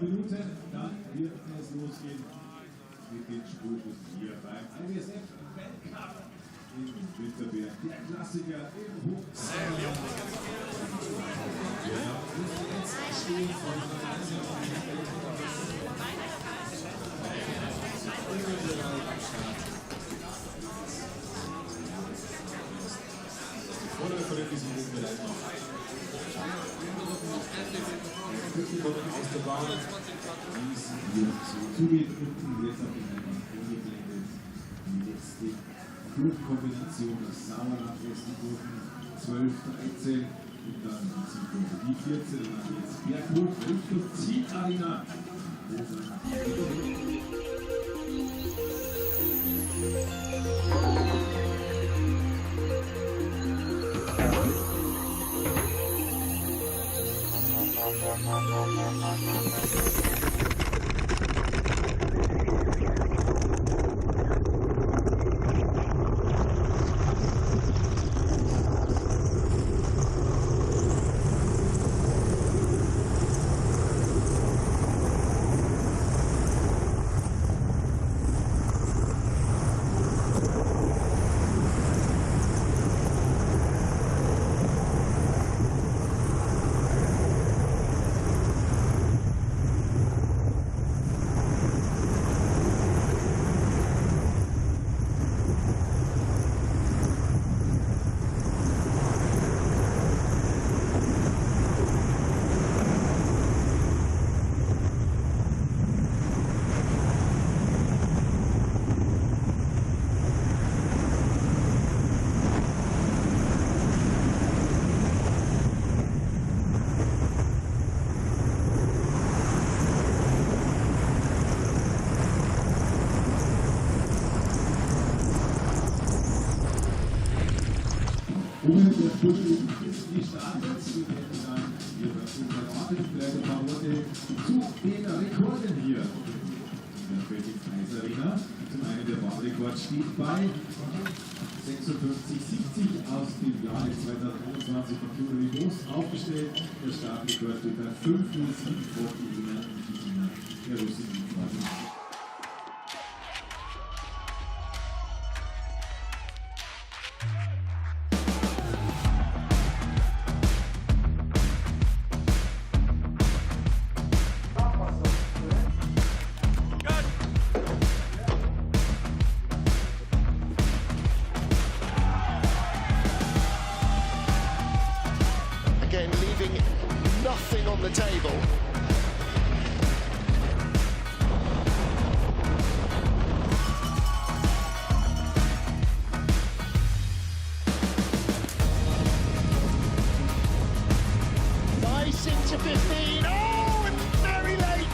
Minuten, dann wird es losgehen mit den Spurschüssen hier beim IBSF Weltcup in Winterberg. Der Klassiker im Hochsee. Jetzt stehen von vordere von diesem Hochbereich noch. Aus der Bahn, wie es hier so zugeht, und jetzt auf den Einwand umgeblendet. Die letzte Flugkombination, das Sauerland ist die Kurven 12, 13 und dann die 14 und dann jetzt Berghof Richtung Zielarena. Der Spurt ist gestartet. Wir werden dann hier dazu verraten, vielleicht ein paar Worte zu den Rekorden hier in der Frauen-Arena. Zum einen der Bahnrekord steht bei 56,70 aus dem Jahr 2021 von Viererbob aufgestellt. Der Startrekord steht bei 5,07 vor der russischen Frau. Leaving nothing on the table. Nice into 15. Oh, and very late.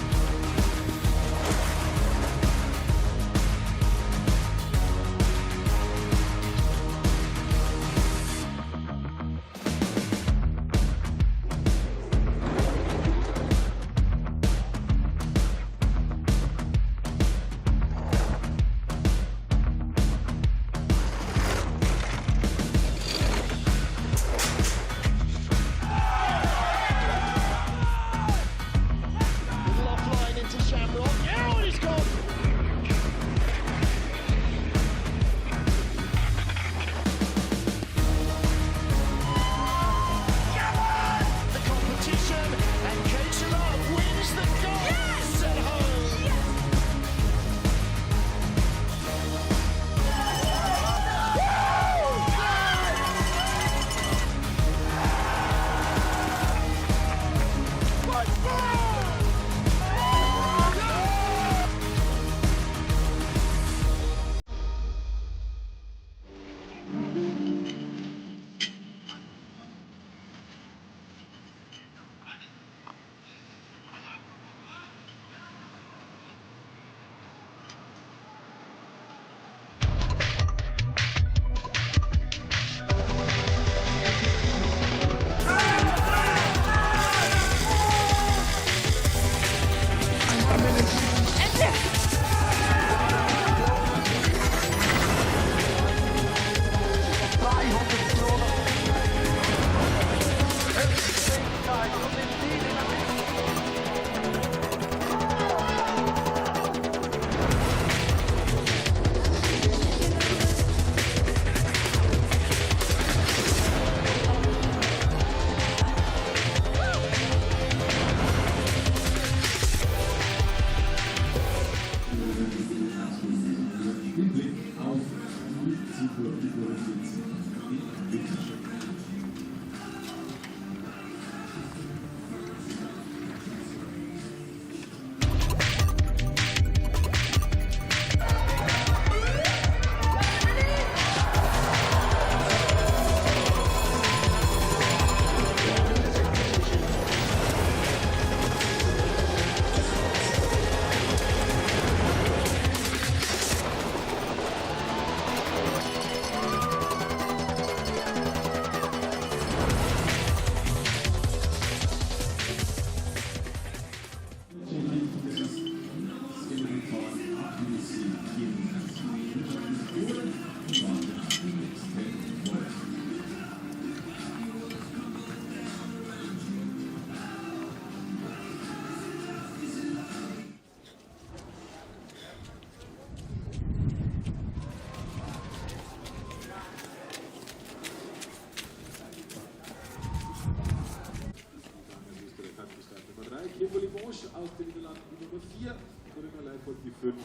Olympischen aus den Niederlanden die Nummer 4, Corinna Leipold die 5,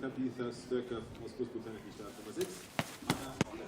Tabitha Stoecker aus Großbritannien die Start Nummer 6, Anna Olle.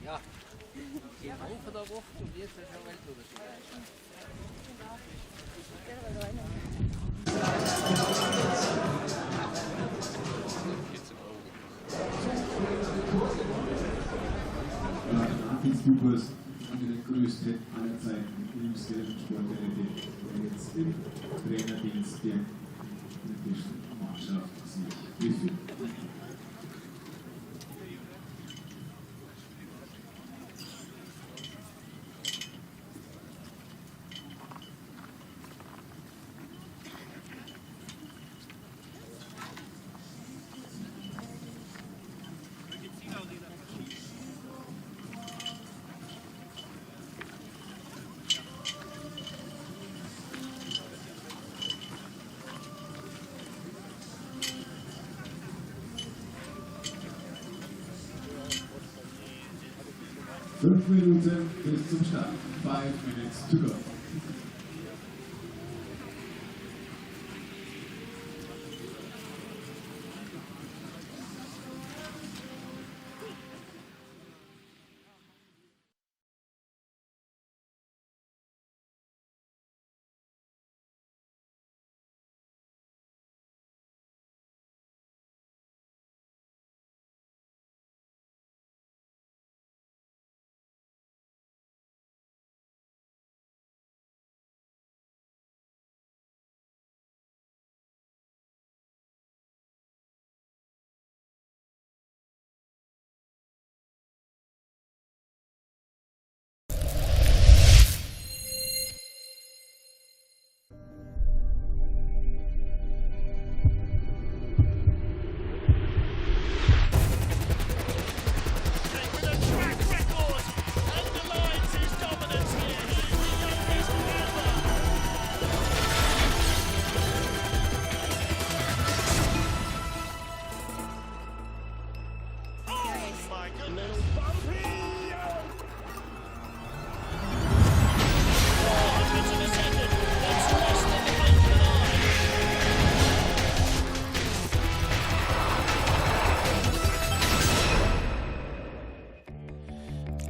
Ja, die Woche der Woche und jetzt ist er Weltmeister. Super, der größte aller Zeiten im Skeletonsport der jetzt im Trainerdienst der olympischen Mannschaft sich befindet. Fünf Minuten bis zum Start. 5 minutes to go.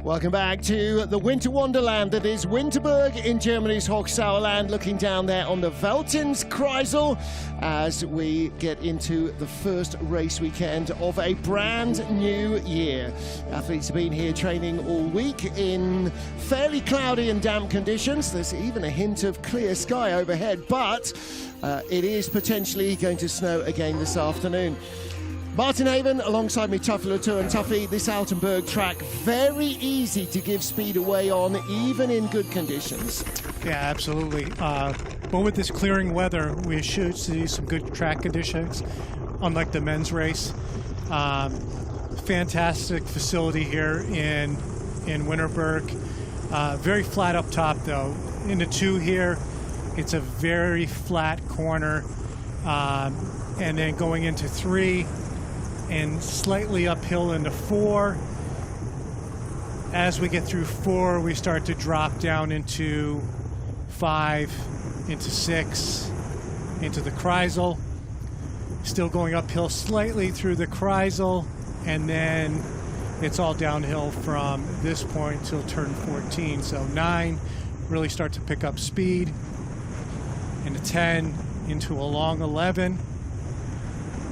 Welcome back to the winter wonderland that is Winterberg in Germany's Hochsauerland, looking down there on the Weltenskreisel as we get into the first race weekend of a brand new year. Athletes have been here training all week in fairly cloudy and damp conditions. There's even a hint of clear sky overhead, but it is potentially going to snow again this afternoon. Martin Haven alongside me, Tuffy Latour, and Tuffy, this Altenburg track, very easy to give speed away on, even in good conditions. Yeah, absolutely. But with this clearing weather, we should see some good track conditions, unlike the men's race. Fantastic facility here in Winterberg. Very flat up top, though. Into 2 here, it's a very flat corner. And then going into 3, and slightly uphill into 4. As we get through 4, we start to drop down into 5, into 6, into the Kreisel. Still going uphill slightly through the Kreisel, and then it's all downhill from this point till turn 14. So 9, really start to pick up speed. Into 10, into a long 11,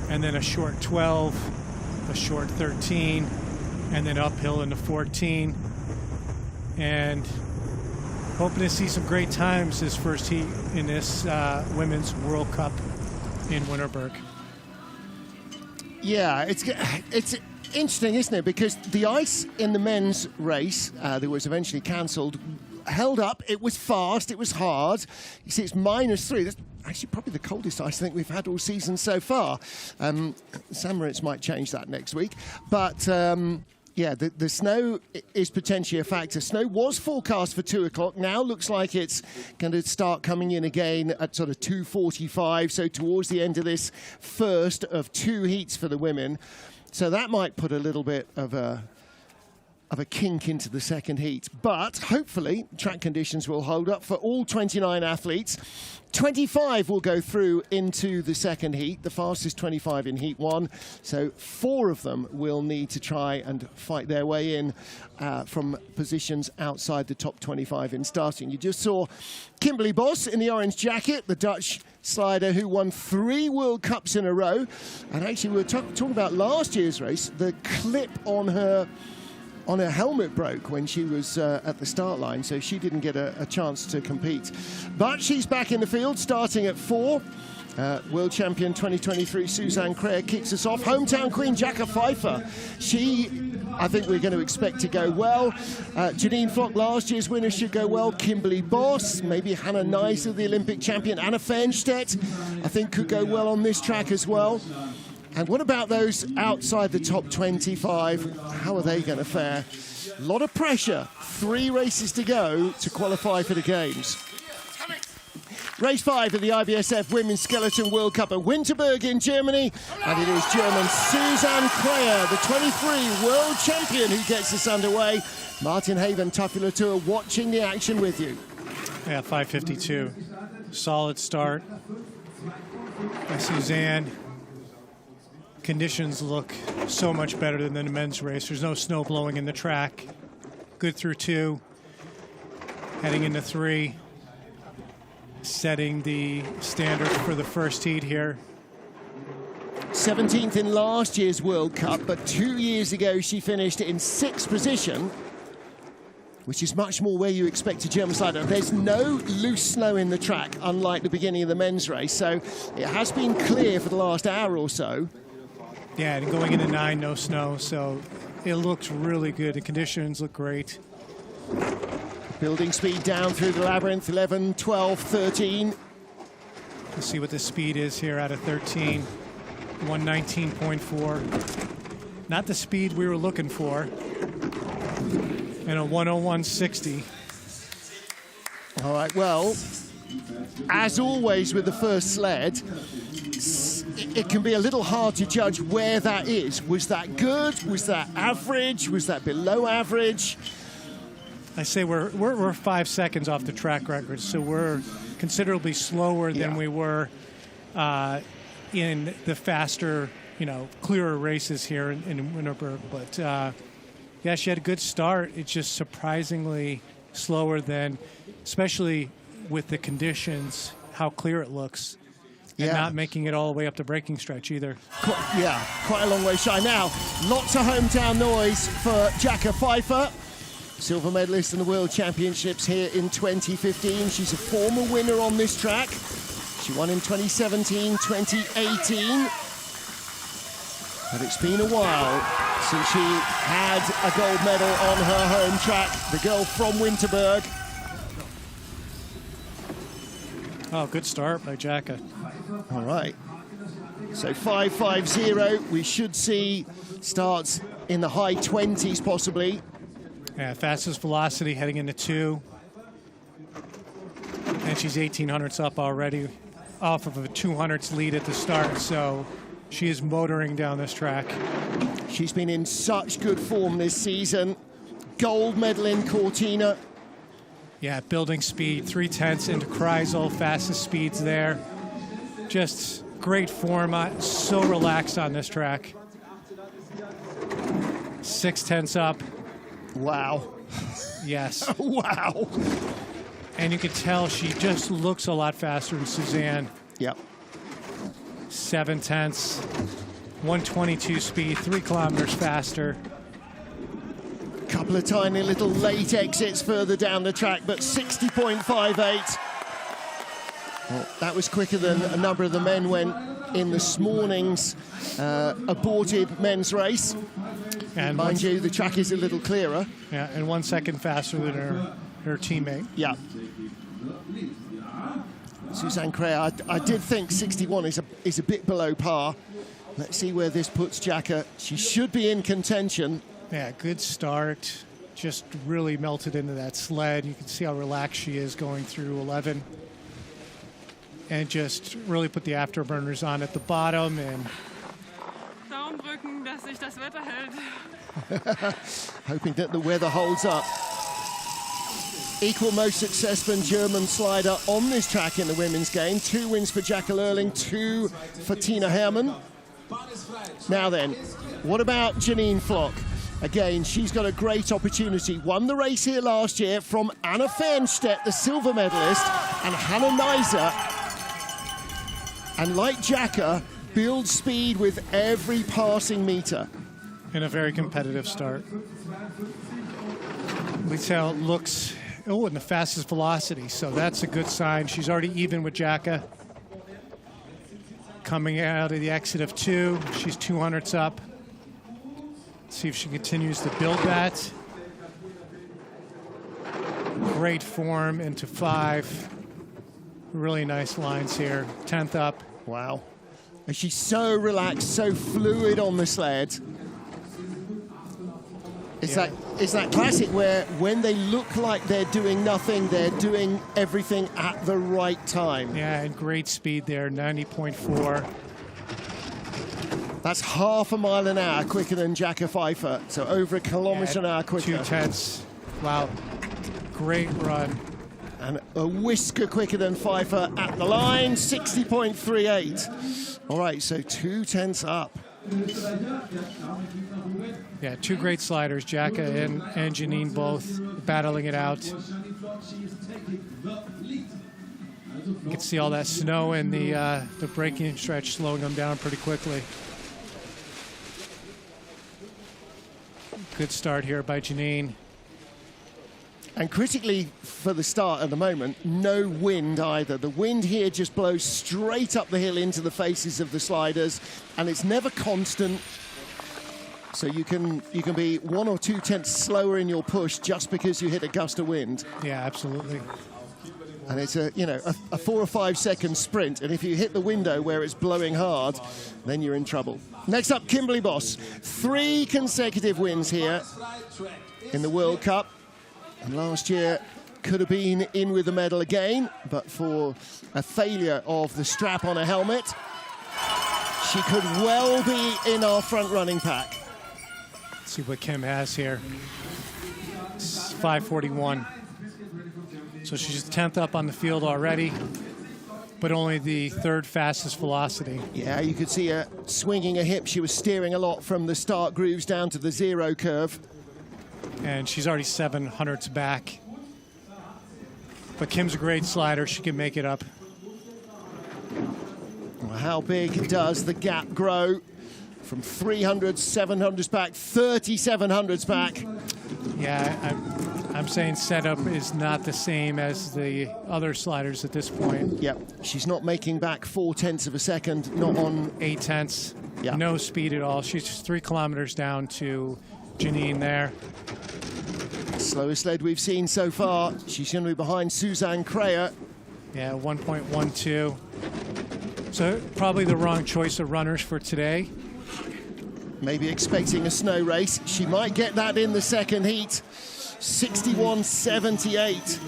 and then a short 12, a short 13, and then uphill into 14. And hoping to see some great times this first heat in this Women's World Cup in Winterberg. Yeah, it's interesting, isn't it? Because the ice in the men's race that was eventually cancelled held up. It was fast. It was hard. You see, it's -3. That's actually probably the coldest ice I think we've had all season so far. San Moritz might change that next week. But yeah, the snow is potentially a factor. Snow was forecast for 2 o'clock. Now looks like it's going to start coming in again at sort of 2:45. So towards the end of this first of 2 heats for the women. So that might put a little bit of a kink into the second heat. But hopefully track conditions will hold up for all 29 athletes. 25 will go through into the second heat, the fastest 25 in heat 1. So 4 of them will need to try and fight their way in from positions outside the top 25 in starting. You just saw Kimberly Bos in the orange jacket, the Dutch slider who won 3 World Cups in a row. And actually we were talking about last year's race, the clip on her helmet broke when she was at the start line, so she didn't get a chance to compete. But she's back in the field, starting at 4. World champion 2023 Suzanne Creer kicks us off. Hometown queen Jacka Pfeiffer. She, I think we're going to expect to go well. Janine Flock, last year's winner, should go well. Kimberly Bos, maybe Hannah Neise, the Olympic champion. Anna Fernstedt, I think, could go well on this track as well. And what about those outside the top 25? How are they going to fare? A lot of pressure. 3 races to go to qualify for the Games. Race 5 of the IBSF Women's Skeleton World Cup at Winterberg in Germany. And it is German Suzanne Creer, the 23 world champion, who gets us underway. Martin Haven, Tafula Tour, watching the action with you. Yeah, 5:52. Solid start by Suzanne. Conditions look so much better than the men's race. There's no snow blowing in the track. Good through 2. Heading into 3. Setting the standard for the first heat here. 17th in last year's World Cup, but 2 years ago she finished in 6th position, which is much more where you expect a German slider. There's no loose snow in the track, unlike the beginning of the men's race, so it has been clear for the last hour or so. Yeah, and going into 9, no snow, so it looks really good. The conditions look great. Building speed down through the labyrinth, 11, 12, 13. Let's see what the speed is here out of 13. 119.4. Not the speed we were looking for. And a 101.60. All right, well, as always with the first sled, it can be a little hard to judge where that is. Was that good? Was that average? Was that below average? I say we're 5 seconds off the track record, so we're considerably slower than we were in the faster, clearer races here in Winterberg. But yeah, she had a good start. It's just surprisingly slower than, especially with the conditions, how clear it looks. And not making it all the way up the braking stretch either. Quite a long way shy. Now, lots of hometown noise for Jacka Pfeiffer. Silver medalist in the World Championships here in 2015. She's a former winner on this track. She won in 2017, 2018. But it's been a while since she had a gold medal on her home track. The girl from Winterberg. Oh, good start by Jacka. All right. So 5:50. We should see starts in the high 20s possibly. Yeah, fastest velocity heading into 2. And she's 1800ths up already off of a 200ths lead at the start. So she is motoring down this track. She's been in such good form this season. Gold medal in Cortina. Yeah, building speed, 3/10 into Kreisel, fastest speeds there. Just great form, so relaxed on this track. 6/10 up. Wow. Yes. Wow. And you can tell she just looks a lot faster than Suzanne. Yep. 7/10, 122 speed, 3 kilometers faster. Couple of tiny little late exits further down the track, but 60.58. Well, that was quicker than a number of the men went in this morning's aborted men's race. And mind you, the track is a little clearer. Yeah, and 1 second faster than her teammate. Yeah. Suzanne Crea, I did think 61 is a bit below par. Let's see where this puts Jacka. She should be in contention. Yeah, good start. Just really melted into that sled. You can see how relaxed she is going through 11. And just really put the afterburners on at the bottom. And Daumen drücken, dass sich das Wetter hält. Hoping that the weather holds up. Equal most successful German slider on this track in the women's game. 2 wins for Jacka Lerling, 2 for Tina Hermann. Now then, what about Janine Flock? Again, she's got a great opportunity. Won the race here last year from Anna Fernstedt, the silver medalist, and Hannah Neise. And like Jacka, builds speed with every passing meter. in a very competitive start. Littell looks, in the fastest velocity, so that's a good sign. She's already even with Jacka. Coming out of the exit of 2, she's 200ths up. Let's see if she continues to build that. Great form into 5. Really nice lines here. 10th up. Wow. And she's so relaxed, so fluid on the sled. It's that classic where when they look like they're doing nothing, they're doing everything at the right time. Yeah, and great speed there, 90.4. That's half a mile an hour quicker than Jacka Pfeiffer, so over a kilometre an hour quicker. 2/10. Wow, great run. And a whisker quicker than Pfeiffer at the line, 60.38. All right, so 2/10 up. Yeah, 2 great sliders, Jacka and Janine both battling it out. You can see all that snow and the braking stretch slowing them down pretty quickly. Good start here by Janine. And critically for the start at the moment, no wind either. The wind here just blows straight up the hill into the faces of the sliders, and it's never constant. So you can be 1 or 2 tenths slower in your push just because you hit a gust of wind. Yeah, absolutely. And it's a 4 or 5 second sprint, and if you hit the window where it's blowing hard, then you're in trouble. Next up, Kimberly Boss. 3 consecutive wins here in the World Cup. And last year could have been in with the medal again, but for a failure of the strap on her helmet, she could well be in our front running pack. Let's see what Kim has here. It's 5:41. So she's 10th up on the field already, but only the 3rd fastest velocity. Yeah, you could see her swinging her hip. She was steering a lot from the start grooves down to the 0 curve. And she's already 700ths back. But Kim's a great slider. She can make it up. Well, how big does the gap grow? From 300s, 700s back, 3700s back. Yeah, I'm saying setup is not the same as the other sliders at this point. Yep, she's not making back 4/10 of a second, not on 8/10. Yeah. No speed at all. She's 3 kilometers down to Janine there. Slowest sled we've seen so far. She's going to be behind Suzanne Crea. Yeah, 1.12. So probably the wrong choice of runners for today. Maybe expecting a snow race. She might get that in the second heat. 61.78.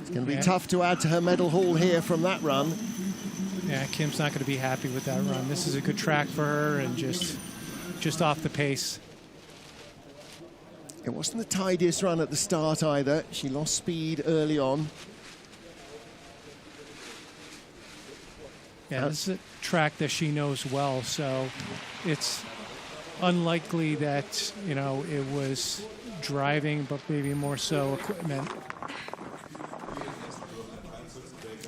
It's going to be tough to add to her medal haul here from that run. Yeah, Kim's not going to be happy with that run. This is a good track for her and just off the pace. It wasn't the tidiest run at the start either. She lost speed early on. Yeah, this is a track that she knows well, so it's unlikely that, it was driving, but maybe more so equipment.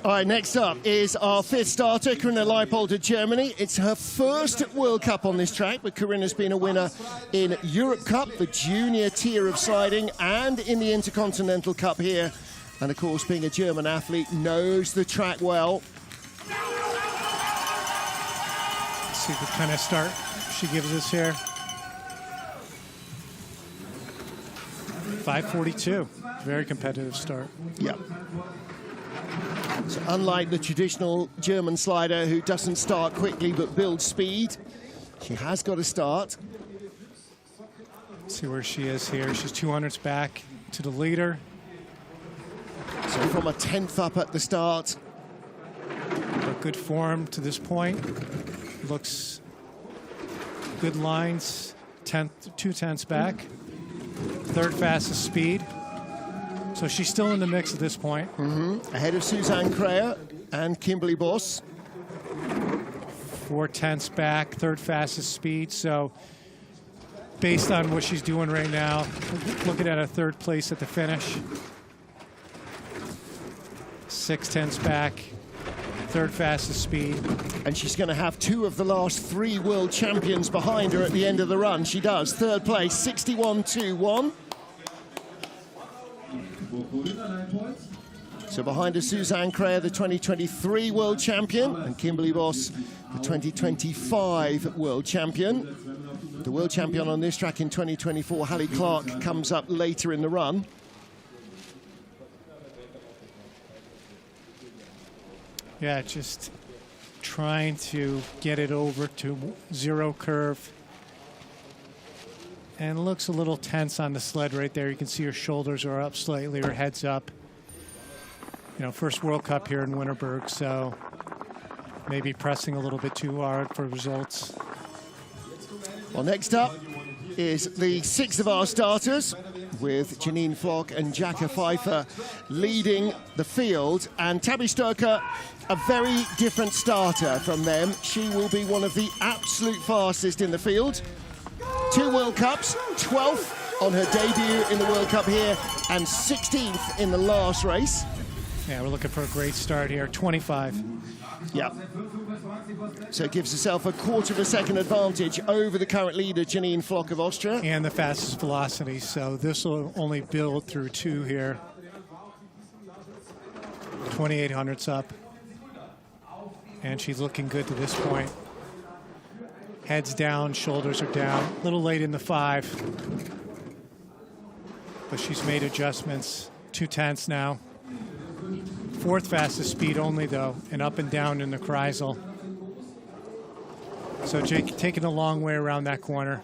All right, next up is our fifth starter, Corinna Leipold of Germany. It's her first World Cup on this track, but Corinna's been a winner in Europe Cup, the junior tier of sliding, and in the Intercontinental Cup here. And of course, being a German athlete, knows the track well. Let's see what kind of start she gives us here. 5:42, very competitive start. Yeah. So unlike the traditional German slider who doesn't start quickly but builds speed, she has got a start. Let's see where she is here. She's 200ths back to the leader. So from a 10th up at the start. But good form to this point. Looks good lines. 2/10ths back. Third fastest speed. So she's still in the mix at this point. Ahead of Suzanne Kreher and Kimberly Boss. 4/10ths back, third fastest speed. So based on what she's doing right now, looking at a third place at the finish. 6/10ths back, third fastest speed. And she's going to have two of the last three world champions behind her at the end of the run. She does. Third place, 61.21. So behind her, Suzanne Kreher, the 2023 world champion, and Kimberly Boss, the 2025 world champion. The world champion on this track in 2024, Hallie Clark, comes up later in the run. Yeah, just trying to get it over to zero curve. And looks a little tense on the sled right there. You can see her shoulders are up slightly, her head's up. You know, first World Cup here in Winterberg, so maybe pressing a little bit too hard for results. Well, next up is the sixth of our starters, with Janine Flock and Jacka Pfeiffer leading the field. And Tabby Stoecker, a very different starter from them. She will be one of the absolute fastest in the field. 2 World Cups, 12th on her debut in the World Cup here, and 16th in the last race. Yeah, we're looking for a great start here, 25. Yeah. So it gives herself a quarter of a second advantage over the current leader, Janine Flock of Austria. And the fastest velocity, so this will only build through 2 here. 2,800ths up. And she's looking good to this point. Head's down, shoulders are down. A little late in the 5. But she's made adjustments. 2/10ths now. 4th fastest speed only, though, and up and down in the Kreisel. So Jake taking a long way around that corner.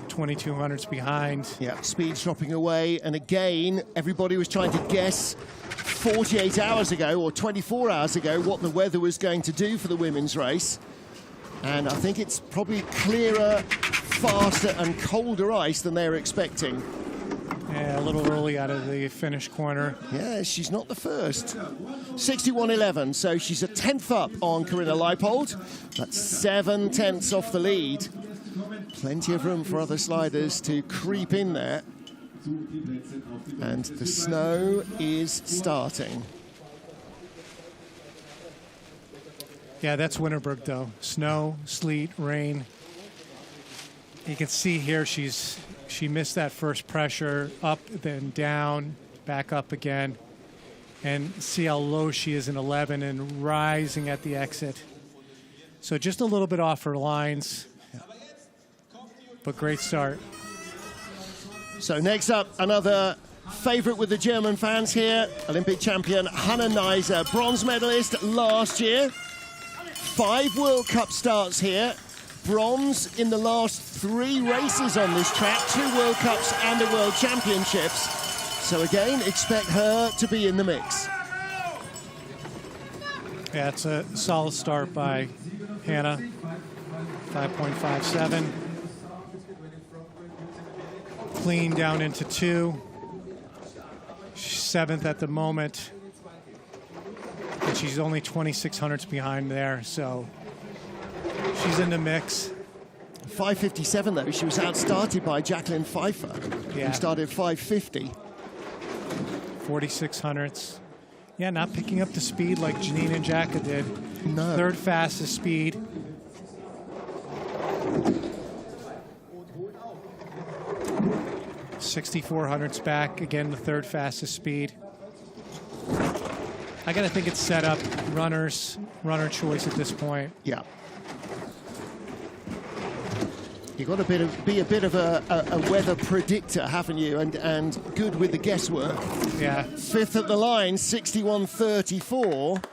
2,200ths behind. Yeah, speed's dropping away. And again, everybody was trying to guess 48 hours ago or 24 hours ago what the weather was going to do for the women's race. And I think it's probably clearer, faster, and colder ice than they were expecting. Yeah, a little early out of the finish corner. Yeah, she's not the first. 61.11, so she's a 10th up on Corinna Leipold. That's 7/10ths off the lead. Plenty of room for other sliders to creep in there. And the snow is starting. Yeah, that's Winterberg, though. Snow, sleet, rain. You can see here she missed that first pressure, up, then down, back up again. And see how low she is in 11 and rising at the exit. So just a little bit off her lines, but great start. So next up, another favorite with the German fans here, Olympic champion Hannah Neise, bronze medalist last year. 5 World Cup starts here. Bronze in the last 3 races on this track, 2 World Cups and a World Championships. So again, expect her to be in the mix. Yeah, it's a solid start by Hannah. 5.57. Clean down into 2. She's 7th at the moment. And she's only 2,600ths behind there, so she's in the mix. 5:57 though, she was outstarted by Jacqueline Pfeiffer, Yeah. who started 5:50. 4,600ths. Yeah, not picking up the speed like Janine and Jacka did. No. Third fastest speed. $6,400s back, again the third fastest speed. I gotta think it's set up runner choice at this point. Yeah. You've got to be a bit of a weather predictor, haven't you? And good with the guesswork. Yeah. Fifth at the line, 61.34.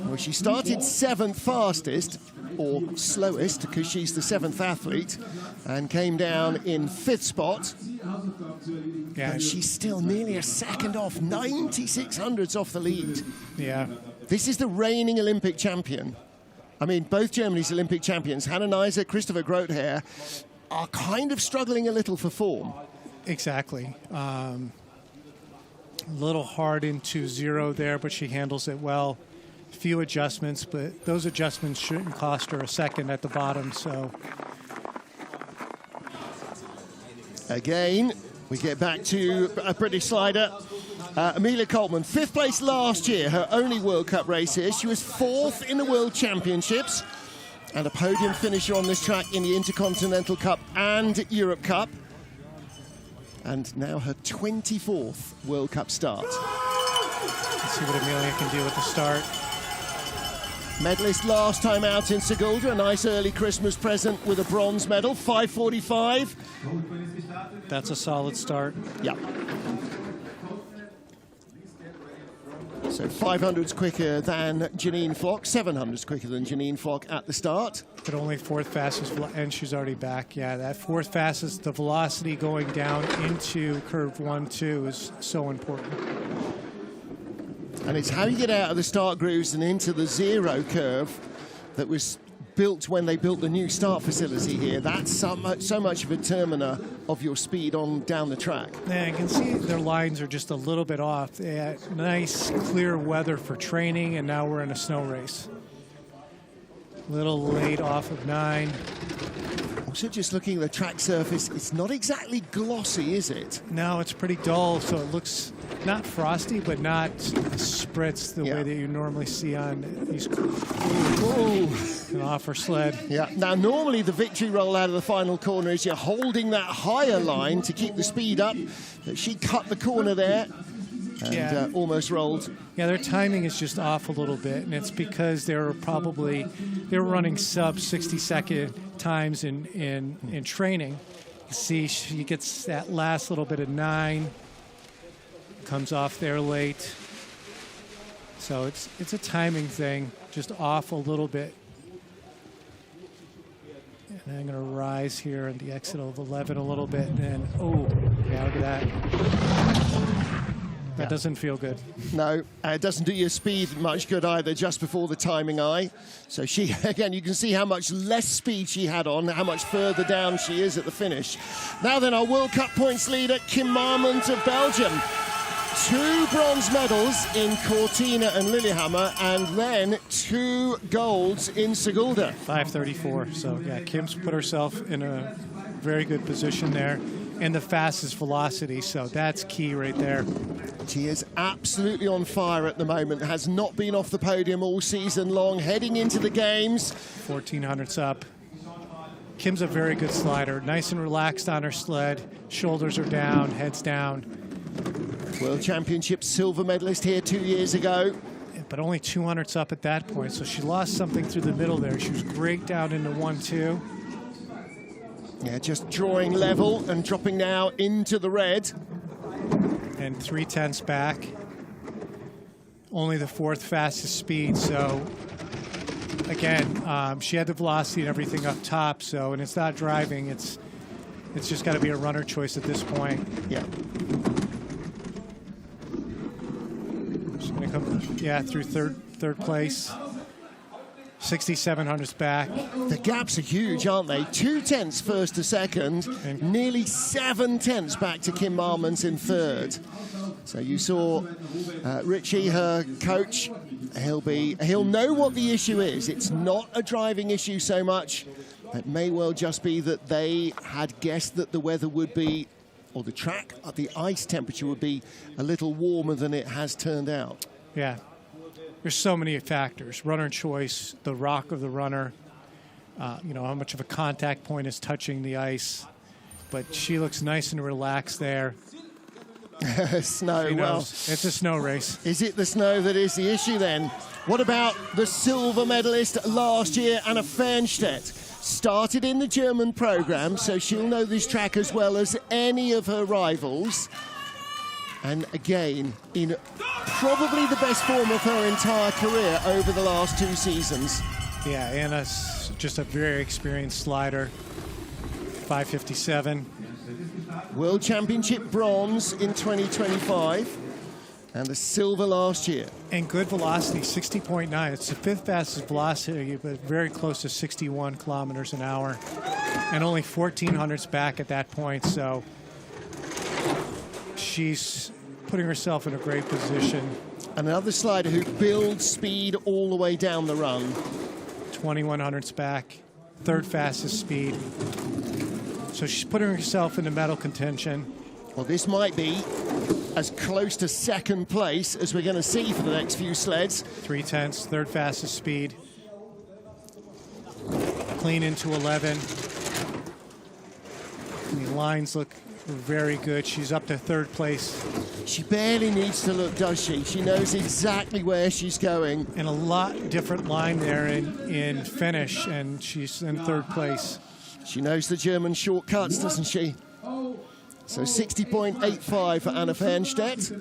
Well, she started seventh fastest, or slowest, because she's the seventh athlete, and came down in fifth spot. Yeah. And she's still nearly a second off, 96 hundredths off the lead. Yeah. This is the reigning Olympic champion. I mean, both Germany's Olympic champions, Hannah Neise, Christopher Groothair, are kind of struggling a little for form. Exactly. A little hard into zero there, but she handles it well. Few adjustments, but those adjustments shouldn't cost her a second at the bottom, so. Again, we get back to a British slider. Amelia Coltman, fifth place last year, her only World Cup race here. She was fourth in the World Championships and a podium finisher on this track in the Intercontinental Cup and Europe Cup. And now her 24th World Cup start. Let's see what Amelia can do at the start. Medalist last time out in Sigulda, a nice early Christmas present with a bronze medal, 5:45. That's a solid start. Yeah. So 500s quicker than Janine Flock, 700s quicker than Janine Flock at the start. But only fourth fastest, and she's already back. Yeah, that fourth fastest, the velocity going down into curve 1-2 is so important. And it's how you get out of the start grooves and into the zero curve that was built when they built the new start facility here. That's so much of a determiner of your speed on down the track. Yeah, you can see their lines are just a little bit off. They had nice, clear weather for training, and now we're in a snow race. Little late off of 9. Also, just looking at the track surface, it's not exactly glossy, is it? No, it's pretty dull, so it looks not frosty, but not spritz the way that you normally see on these an offer sled. Yeah. Now, normally the victory roll out of the final corner is you're holding that higher line to keep the speed up. But she cut the corner there and almost rolled. Yeah, their timing is just off a little bit, and it's because they were running sub 60-second times in training. You see, she gets that last little bit of 9. Comes off there late. So it's a timing thing, just off a little bit. And I'm going to rise here at the exit of 11 a little bit, and then, yeah, look at that. That doesn't feel good. No, it doesn't do your speed much good either, just before the timing eye. So she, again, you can see how much less speed she had on, how much further down she is at the finish. Now then, our World Cup points leader, Kim Marmont of Belgium. 2 bronze medals in Cortina and Lillehammer, and then 2 golds in Sigulda. 5:34. So, yeah, Kim's put herself in a very good position there, and the fastest velocity, so that's key right there. She is absolutely on fire at the moment, has not been off the podium all season long, heading into the games. 1400s up. Kim's a very good slider, nice and relaxed on her sled, shoulders are down, head's down. World Championship silver medalist here 2 years ago. But only 200s up at that point, so she lost something through the middle there. She was great down into 1-2. Yeah, just drawing level and dropping now into the red. And 3/10 back. Only the 4th fastest speed, so again, she had the velocity and everything up top, so, and it's not driving, it's just got to be a runner choice at this point. Yeah. She's going to come, through third place. 6,700s back. The gaps are huge, aren't they? 2/10 first to second, and nearly 7/10 back to Kim Marmont in third. So you saw Richie, her coach. He'll know what the issue is. It's not a driving issue so much. It may well just be that they had guessed that the weather would be, or the track, the ice temperature would be a little warmer than it has turned out. Yeah. There's so many factors. Runner choice, the rock of the runner, you know, how much of a contact point is touching the ice. But she looks nice and relaxed there. Snow, She well, knows it's a snow race. is it the snow that is the issue then? What about the silver medalist last year, Anna Fernstedt? Started in the German program, so she'll know this track as well as any of her rivals. And again, in probably the best form of her entire career over the last 2 seasons. Yeah, Anna's just a very experienced slider. 5:57. World Championship bronze in 2025 and the silver last year. And good velocity, 60.9. It's the 5th fastest velocity, but very close to 61 kilometers an hour. And only 1,400s back at that point, so she's putting herself in a great position. And another slider who builds speed all the way down the run. 2,100s back, 3rd fastest speed. So she's putting herself into medal contention. Well, this might be as close to 2nd place as we're going to see for the next few sleds. 3/10, 3rd fastest speed. Clean into 11. And the lines look very good. She's up to 3rd place. She barely needs to look, does she? She knows exactly where she's going. And a lot different line there in finish, and she's in 3rd place. She knows the German shortcuts, doesn't she? So 60.85 for Anna Fernstedt.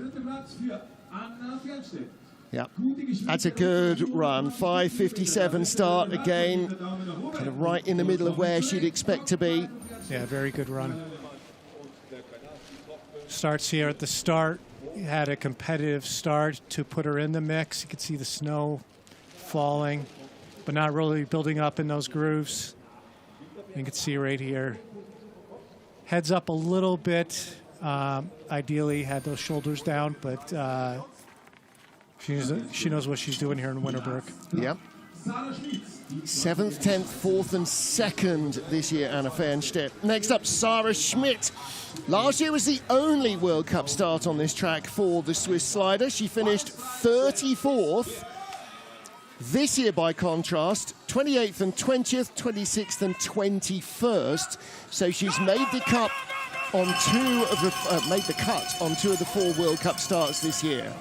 Yeah, that's a good run. 5:57 start again, kind of right in the middle of where she'd expect to be. Yeah, very good run. Starts here at the start. Had a competitive start to put her in the mix. You can see the snow falling, but not really building up in those grooves. You can see right here. Heads up a little bit. Ideally had those shoulders down, but she knows what she's doing here in Winterberg. Yep. 7th, 10th, 4th and 2nd this year, Anna Fernstedt. Next up, Sarah Schmidt. Last year was the only World Cup start on this track for the Swiss slider. She finished 34th. This year, by contrast, 28th and 20th, 26th and 21st. So she's made the cut on 2 of the 4 World Cup starts this year.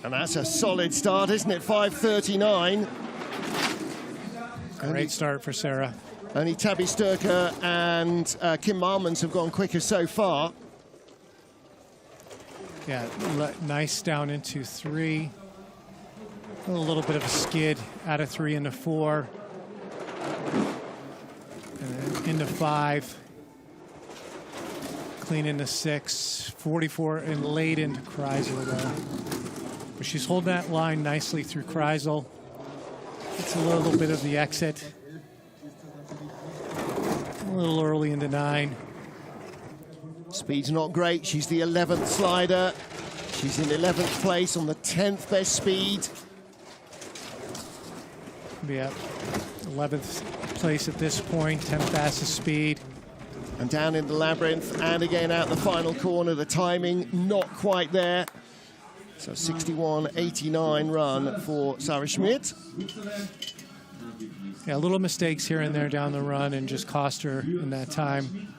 And that's a solid start, isn't it? 5:39. Great start for Sarah. Only Tabby Stoecker and Kim Marmans have gone quicker so far. Yeah, nice down into 3. A little bit of a skid out of 3 into 4. And then into 5. Clean into 6. 44 and late into Kreisel though. But she's holding that line nicely through Kreisel. It's a little bit of the exit. A little early into 9. Speed's not great. She's the 11th slider. She's in 11th place on the 10th best speed. Yeah, 11th place at this point, 10th fastest speed. And down in the labyrinth, and again out the final corner. The timing not quite there. So 61.89 run for Sarah Schmidt. Yeah, little mistakes here and there down the run and just cost her in that time.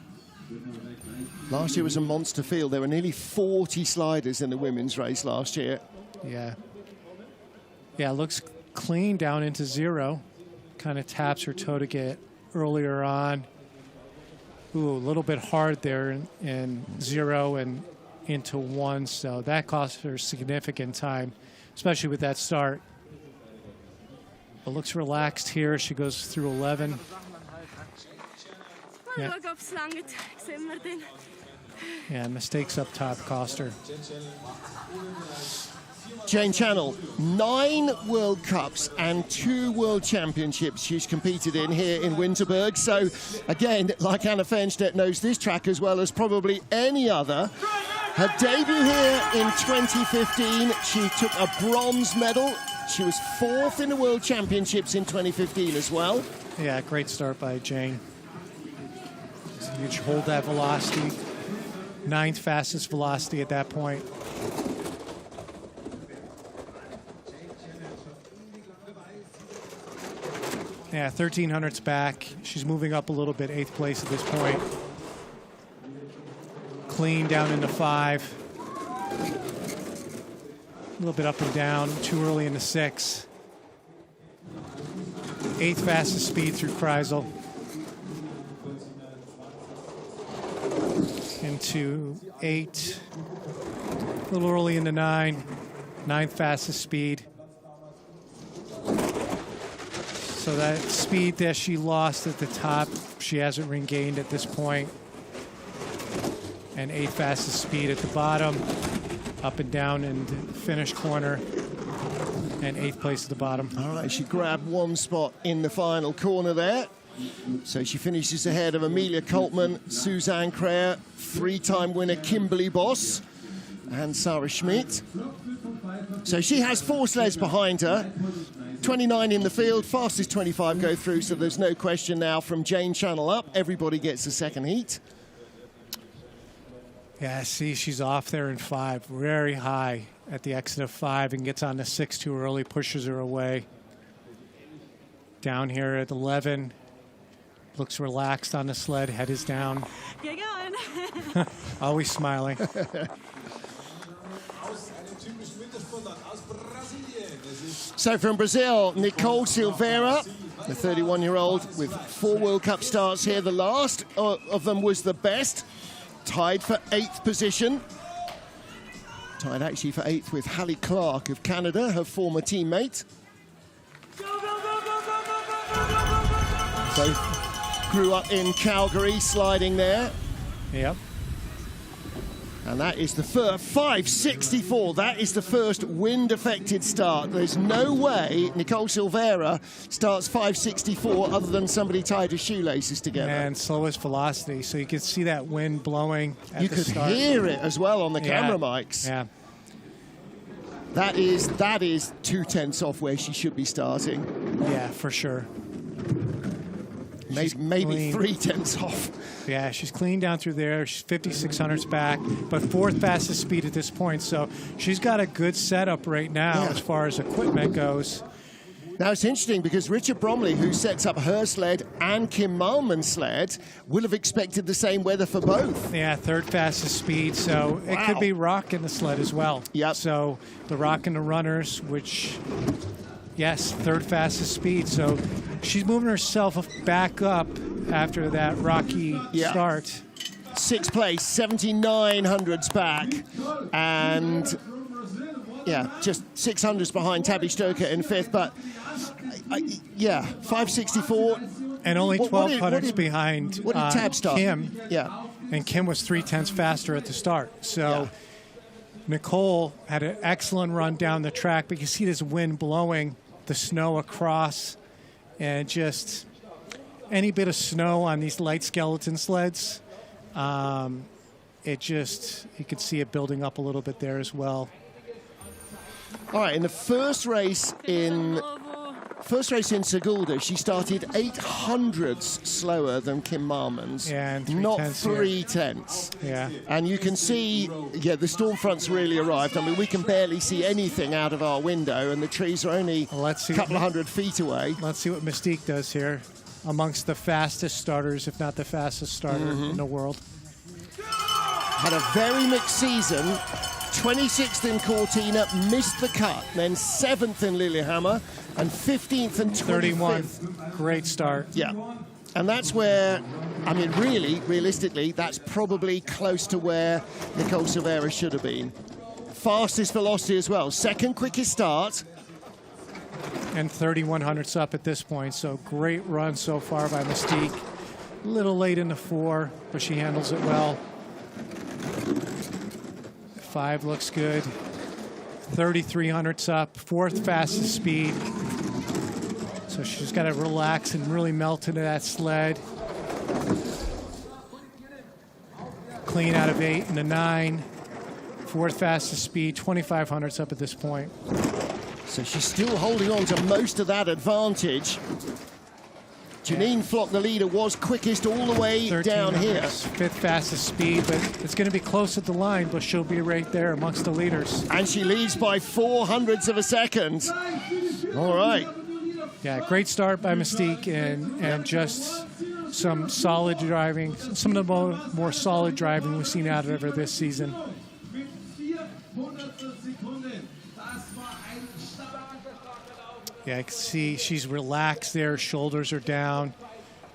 Last year was a monster field. There were nearly 40 sliders in the women's race last year. Yeah. Yeah, looks clean down into 0. Kind of taps her toe to get earlier on. Ooh, a little bit hard there in 0 and into 1, so that cost her significant time, especially with that start. But looks relaxed here. She goes through 11. Yeah. Yeah, mistakes up top cost her. Jane Channel, 9 World Cups and 2 World Championships she's competed in here in Winterberg. So, again, like Anna Fernstedt knows this track as well as probably any other. Her debut here in 2015, she took a bronze medal. She was 4th in the World Championships in 2015 as well. Yeah, great start by Jane. You hold that velocity. 9th fastest velocity at that point. Yeah, 1300's back. She's moving up a little bit, 8th place at this point. Clean down into 5. A little bit up and down, too early into 6. 8th fastest speed through Kreisel. Into 8. A little early into 9. 9th fastest speed. So that speed that she lost at the top, she hasn't regained at this point. And 8th fastest speed at the bottom, up and down in the finish corner, and 8th place at the bottom. All right, she grabbed one spot in the final corner there. So she finishes ahead of Amelia Coltman, Suzanne Kreher, 3-time winner Kimberly Boss, and Sarah Schmidt. So she has 4 sleds behind her. 29 in the field, fastest 25 go through, so there's no question now from Jane Channel up. Everybody gets a second heat. Yeah, see, she's off there in 5, very high at the exit of 5, and gets on to 6 too early, pushes her away. Down here at 11, looks relaxed on the sled, head is down. Get going. Always smiling. So from Brazil, Nicole Silveira, the 31-year-old with 4 World Cup starts here. The last of them was the best, tied for 8th position. Tied actually for 8th with Hallie Clark of Canada, her former teammate. Both grew up in Calgary, sliding there. Yep. And that is the first 5.64. That is the first wind-affected start. There's no way Nicole Silveira starts 5.64 other than somebody tied her shoelaces together. And slowest velocity, so you can see that wind blowing at you the could start. hear it as well on the camera mics. Yeah. That is 2/10 off where she should be starting. Yeah, for sure. Maybe 3/10 off. Yeah, she's clean down through there. She's 5,600s back, but 4th fastest speed at this point. So she's got a good setup right now as far as equipment goes. Now, it's interesting because Richard Bromley, who sets up her sled and Kim Malman's sled, will have expected the same weather for both. Yeah, 3rd fastest speed, so it could be rock in the sled as well. Yep. So the rock and the runners, which, yes, 3rd fastest speed. So she's moving herself back up after that rocky start. 6th place, 7,900s back, and just 600s behind Tabby Stoecker in 5th, but 5.64. And only 1,200s behind what did Tab start? Kim. Yeah. And Kim was 3/10 faster at the start. So Nicole had an excellent run down the track, but you see this wind blowing the snow across, and just any bit of snow on these light skeleton sleds, you could see it building up a little bit there as well. All right, in the first race in Segulda, she started 800s slower than Kim Malman's. Yeah, and not 3/10. 3/10. Yeah. And you can see, the storm front's really arrived. I mean, we can barely see anything out of our window, and the trees are only a couple of 100 feet away. Let's see what Mystique does here, amongst the fastest starters, if not the fastest starter in the world. Had a very mixed season. 26th in Cortina, missed the cut. Then 7th in Lillehammer, and 15th and 25th. 31, great start. Yeah, and that's where, I mean, really, realistically, that's probably close to where Nicole Silveira should have been. Fastest velocity as well. 2nd quickest start. And 3,100s up at this point, so great run so far by Mystique. A little late in the 4, but she handles it well. 5 looks good. 3,300s up, 4th fastest speed. So she's got to relax and really melt into that sled. Clean out of 8 and a 9. 4th fastest speed, 2,500s up at this point. So she's still holding on to most of that advantage. Janine Flock, the leader, was quickest all the way down here. 5th fastest speed, but it's going to be close at the line, but she'll be right there amongst the leaders. And she leads by 0.04 of a second. All right. Yeah, great start by Mystique, and just some solid driving, some of the more solid driving we've seen out of her this season. Yeah, I can see she's relaxed there. Shoulders are down.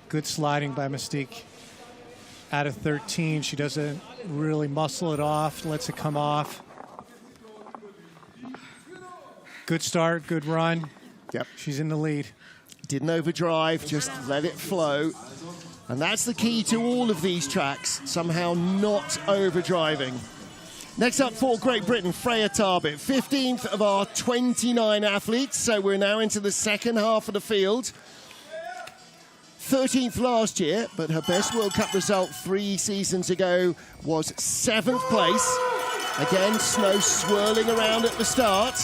Good sliding by Mystique. Out of 13, she doesn't really muscle it off, lets it come off. Good start, good run. Yep. She's in the lead. Didn't overdrive, just let it flow. And that's the key to all of these tracks, somehow not overdriving. Next up for Great Britain, Freya Tarbit, 15th of our 29 athletes, so we're now into the second half of the field. 13th last year, but her best World Cup result 3 seasons ago was 7th place. Again, snow swirling around at the start.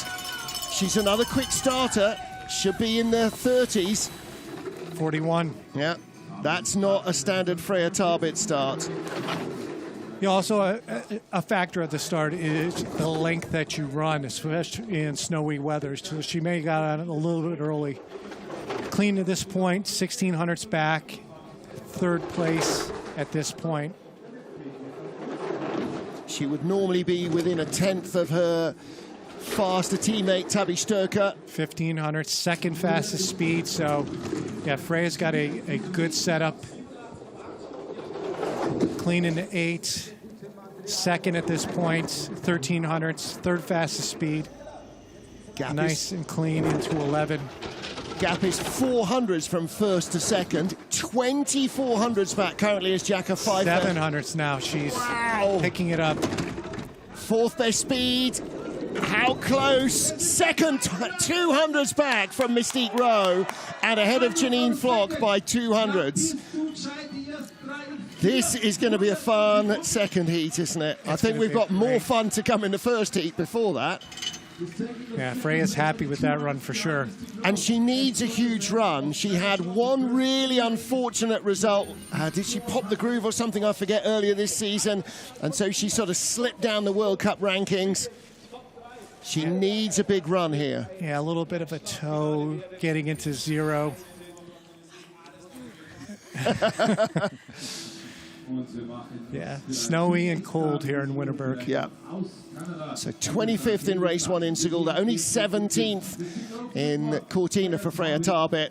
She's another quick starter, should be in the 30s. 41. Yeah, that's not a standard Freya Tarbit start. Yeah, also a factor at the start is the length that you run, especially in snowy weather. So she may have got on a little bit early. Clean to this point, 1600s back, 3rd place at this point. She would normally be within a 10th of her faster teammate, Tabby Stoecker. 1500, 2nd fastest speed. So, yeah, Freya's got a good setup. Clean into 8, 2nd at this point, 1300s, 3rd fastest speed. Gap nice and clean into 11. Gap is 400s from 1st to 2nd, 2400s back currently as Jacka 5. 700s now, she's picking it up. 4th best speed, how close? 2nd, 200s back from Mystique Ro, and ahead of Janine Flock by 200s. This is going to be a fun second heat, isn't it? I think we've got more fun to come in the first heat before that. Yeah, Freya's happy with that run for sure. And she needs a huge run. She had one really unfortunate result. Did she pop the groove or something? I forget, earlier this season. And so she sort of slipped down the World Cup rankings. She needs a big run here. Yeah, a little bit of a toe getting into 0. Yeah, snowy and cold here in Winterberg. Yeah. So 25th in race 1 in Sigulda, only 17th in Cortina for Freya Tarbit.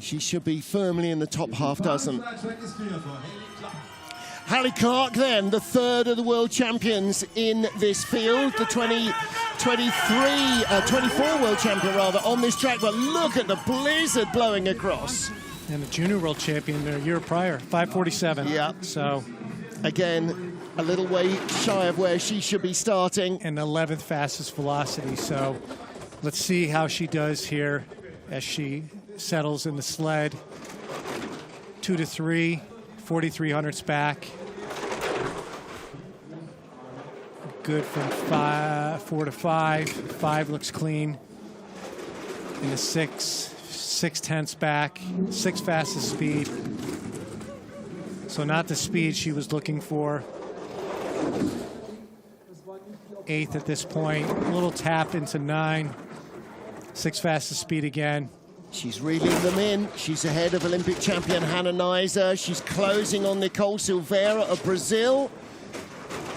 She should be firmly in the top half dozen. Hallie Clark then, the 3rd of the world champions in this field, the 24 world champion rather on this track, but look at the blizzard blowing across. And the junior world champion a year prior, 5:47. Yeah. So, again, a little way shy of where she should be starting. And 11th fastest velocity. So, let's see how she does here as she settles in the sled. 2 to 3, 4300s back. Good from 4 to 5. 5 looks clean. In the 6/10 back, 6th fastest speed. So not the speed she was looking for. 8th at this point, a little tap into 9. 6th fastest speed again. She's reeling them in. She's ahead of Olympic champion Hannah Neise. She's closing on Nicole Silveira of Brazil.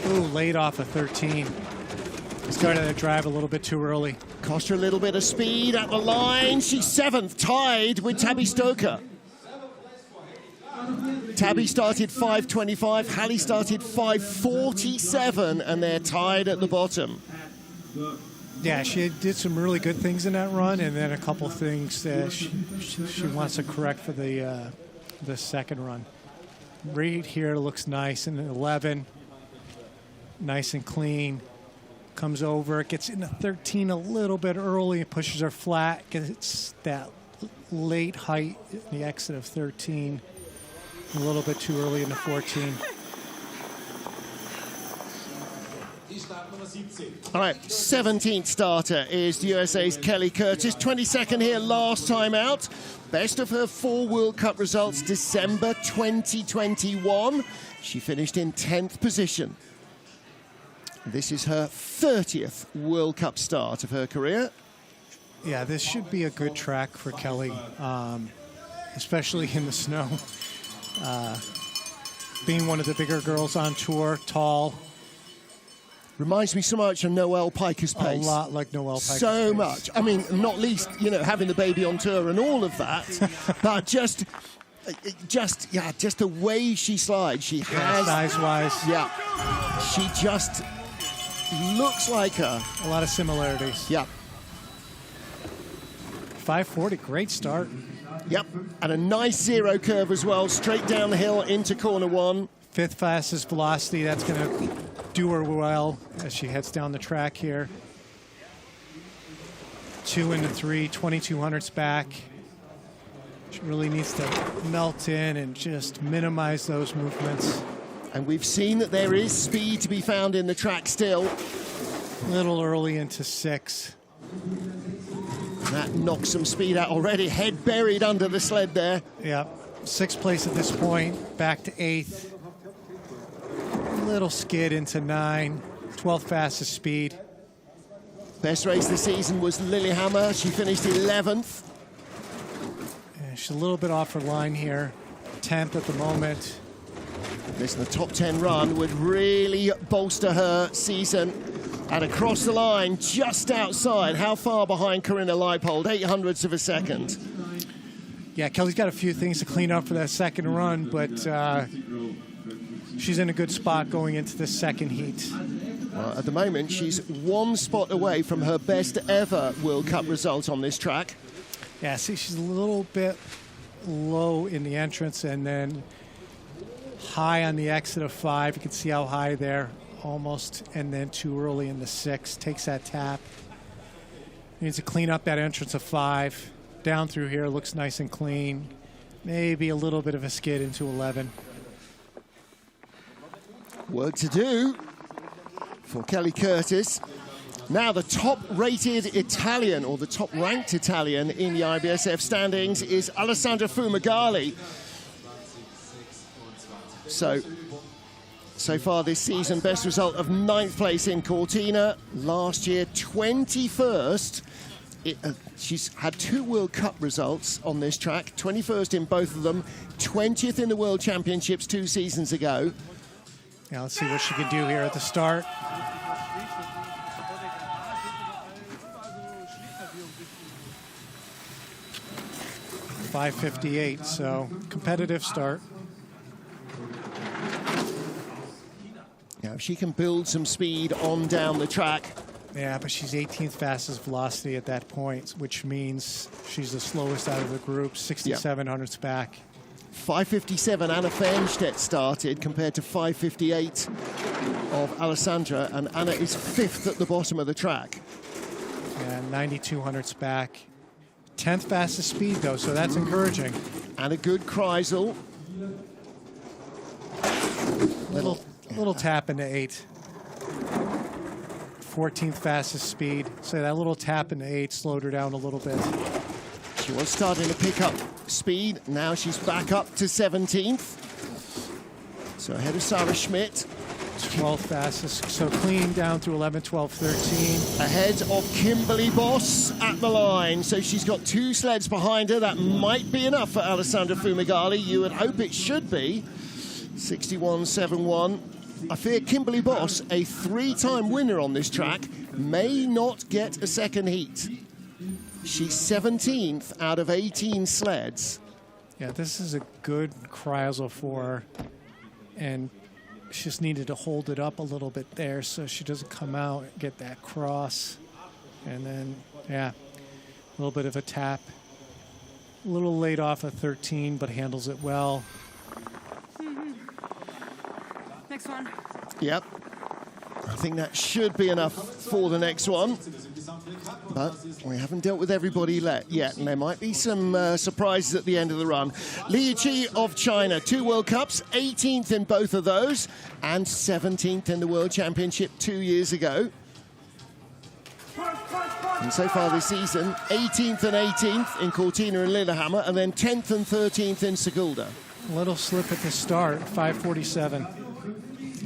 Ooh, laid off a 13. Started to drive a little bit too early. Cost her a little bit of speed at the line. She's 7th, tied with Tabby Stoecker. Tabby started 5:25, Hallie started 5:47, and they're tied at the bottom. Yeah, she did some really good things in that run, and then a couple things that she wants to correct for the second run. Right here looks nice in 11. Nice and clean. Comes over, gets into 13 a little bit early, pushes her flat, gets that late height in the exit of 13. A little bit too early into 14. All right, 17th starter is the USA's Kelly Curtis. 22nd here last time out. Best of her 4 World Cup results, December 2021. She finished in 10th position. This is her 30th World Cup start of her career. Yeah, this should be a good track for Kelly, especially in the snow. Being one of the bigger girls on tour, tall. Reminds me so much of Noelle Piker's pace. A lot like Noelle Piker's so pace. much. I mean, not least, you know, having the baby on tour and all of that, but just the way she slides. She has size-wise. Yeah, she just looks like her. A lot of similarities. Yeah. 540, great start. Yep, and a nice zero curve as well, straight down the hill into corner 1. 5th fastest velocity, that's going to do her well as she heads down the track here. 2 into 3, 2200s back. She really needs to melt in and just minimize those movements. And we've seen that there is speed to be found in the track still. A little early into 6. That knocks some speed out already. Head buried under the sled there. Yeah, 6th place at this point, back to 8th. Little skid into 9, 12th fastest speed. Best race this season was Lillehammer. She finished 11th. Yeah, she's a little bit off her line here, 10th at the moment. Listen, the top 10 run would really bolster her season. And across the line, just outside. How far behind Corinna Leipold? 0.08 of a second. Yeah, Kelly's got a few things to clean up for that second run, but she's in a good spot going into the second heat. Well, at the moment, she's 1 spot away from her best ever World Cup result on this track. Yeah, see, she's a little bit low in the entrance and then high on the exit of 5. You can see how high there. Almost, and then too early in the 6. Takes that tap. Needs to clean up that entrance of 5. Down through here, looks nice and clean. Maybe a little bit of a skid into 11. Work to do for Kelly Curtis. Now the top-rated Italian, or the top-ranked Italian in the IBSF standings is Alessandra Fumagalli. So far this season, best result of 9th place in Cortina. Last year, 21st. She's had 2 World Cup results on this track, 21st in both of them, 20th in the World Championships 2 seasons ago. Now let's see what she can do here at the start. .558, so competitive start. Now, if she can build some speed on down the track. Yeah, but she's 18th fastest velocity at that point, which means she's the slowest out of the group, 6,700s back. 5:57 Anna Fernstedt started compared to 5:58 of Alessandra, and Anna is 5th at the bottom of the track. And 9,200s back. 10th fastest speed, though, so that's encouraging. And a good Kreisel. Little tap into 8. 14th fastest speed. So that little tap into 8 slowed her down a little bit. She was starting to pick up speed. Now she's back up to 17th. So ahead of Sarah Schmidt. 12th fastest. So clean down through 11, 12, 13. Ahead of Kimberly Boss at the line. So she's got 2 sleds behind her. That might be enough for Alessandra Fumagalli. You would hope it should be. 61.71. I fear Kimberly Boss, a 3-time winner on this track, may not get a second heat. She's 17th out of 18 sleds. Yeah, this is a good Kreisel for her. And she just needed to hold it up a little bit there so she doesn't come out and get that cross. And then, yeah, a little bit of a tap. A little late off of 13, but handles it well. Next one. Yep. I think that should be enough for the next one. But we haven't dealt with everybody yet, and there might be some surprises at the end of the run. Li Chi of China, 2 World Cups, 18th in both of those, and 17th in the World Championship 2 years ago. And so far this season, 18th and 18th in Cortina and Lillehammer, and then 10th and 13th in Sigulda. A little slip at the start, 5:47.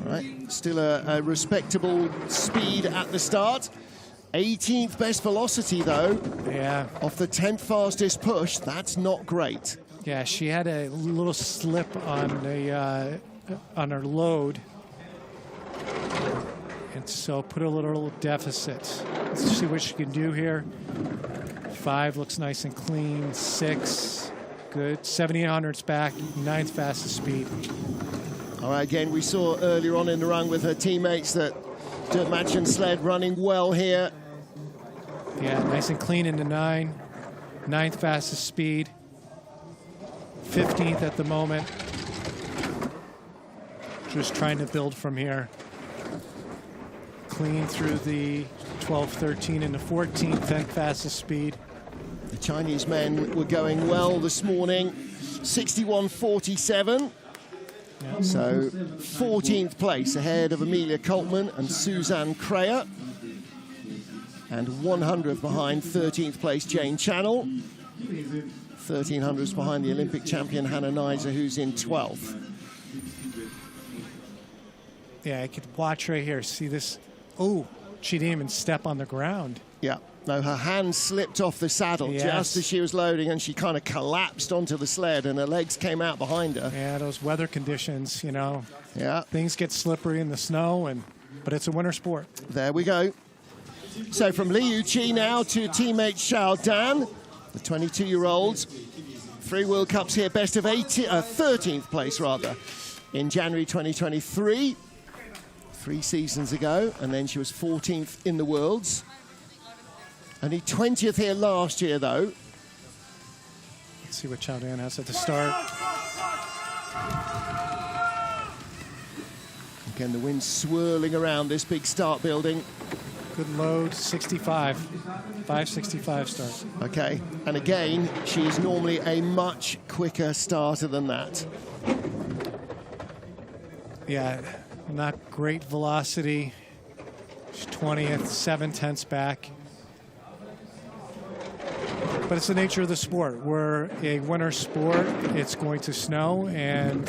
All right, still a respectable speed at the start. 18th best velocity, though. Yeah. Off the 10th fastest push, that's not great. Yeah, she had a little slip on the on her load, and so put a little deficit. Let's see what she can do here. 5 looks nice and clean. 6, good. 7800's back, 9th fastest speed. All right, again, we saw earlier on in the run with her teammates that dirt match and sled running well here. Yeah, nice and clean into 9, 9th fastest speed. 15th at the moment. Just trying to build from here. Clean through the 12, 13 into 14th, 10th fastest speed. The Chinese men were going well this morning. 61.47. Yeah. So 14th place ahead of Amelia Coltman and Suzanne Kreyer. And 100th behind 13th place Jane Channel. 1300s behind the Olympic champion Hannah Neise, who's in 12th. Yeah, I could watch right here. See this? Oh, she didn't even step on the ground. Yeah, no, her hand slipped off the saddle just as she was loading, and she kind of collapsed onto the sled, and her legs came out behind her. Yeah, those weather conditions, you know. Yeah. Things get slippery in the snow, but it's a winter sport. There we go. So from Liu Qi now to teammate Xiao Dan, the 22-year-olds. 3 World Cups here, best of 13th place rather, in January 2023. 3 seasons ago, and then she was 14th in the Worlds. Only 20th here last year, though. Let's see what Xiao Dan has at the start. Again, the wind swirling around this big start building. Good load, 65. 5:65 start. Okay, and again, she is normally a much quicker starter than that. Yeah, not great velocity. She's 20th, 7/10ths back. But it's the nature of the sport. We're a winter sport. It's going to snow, and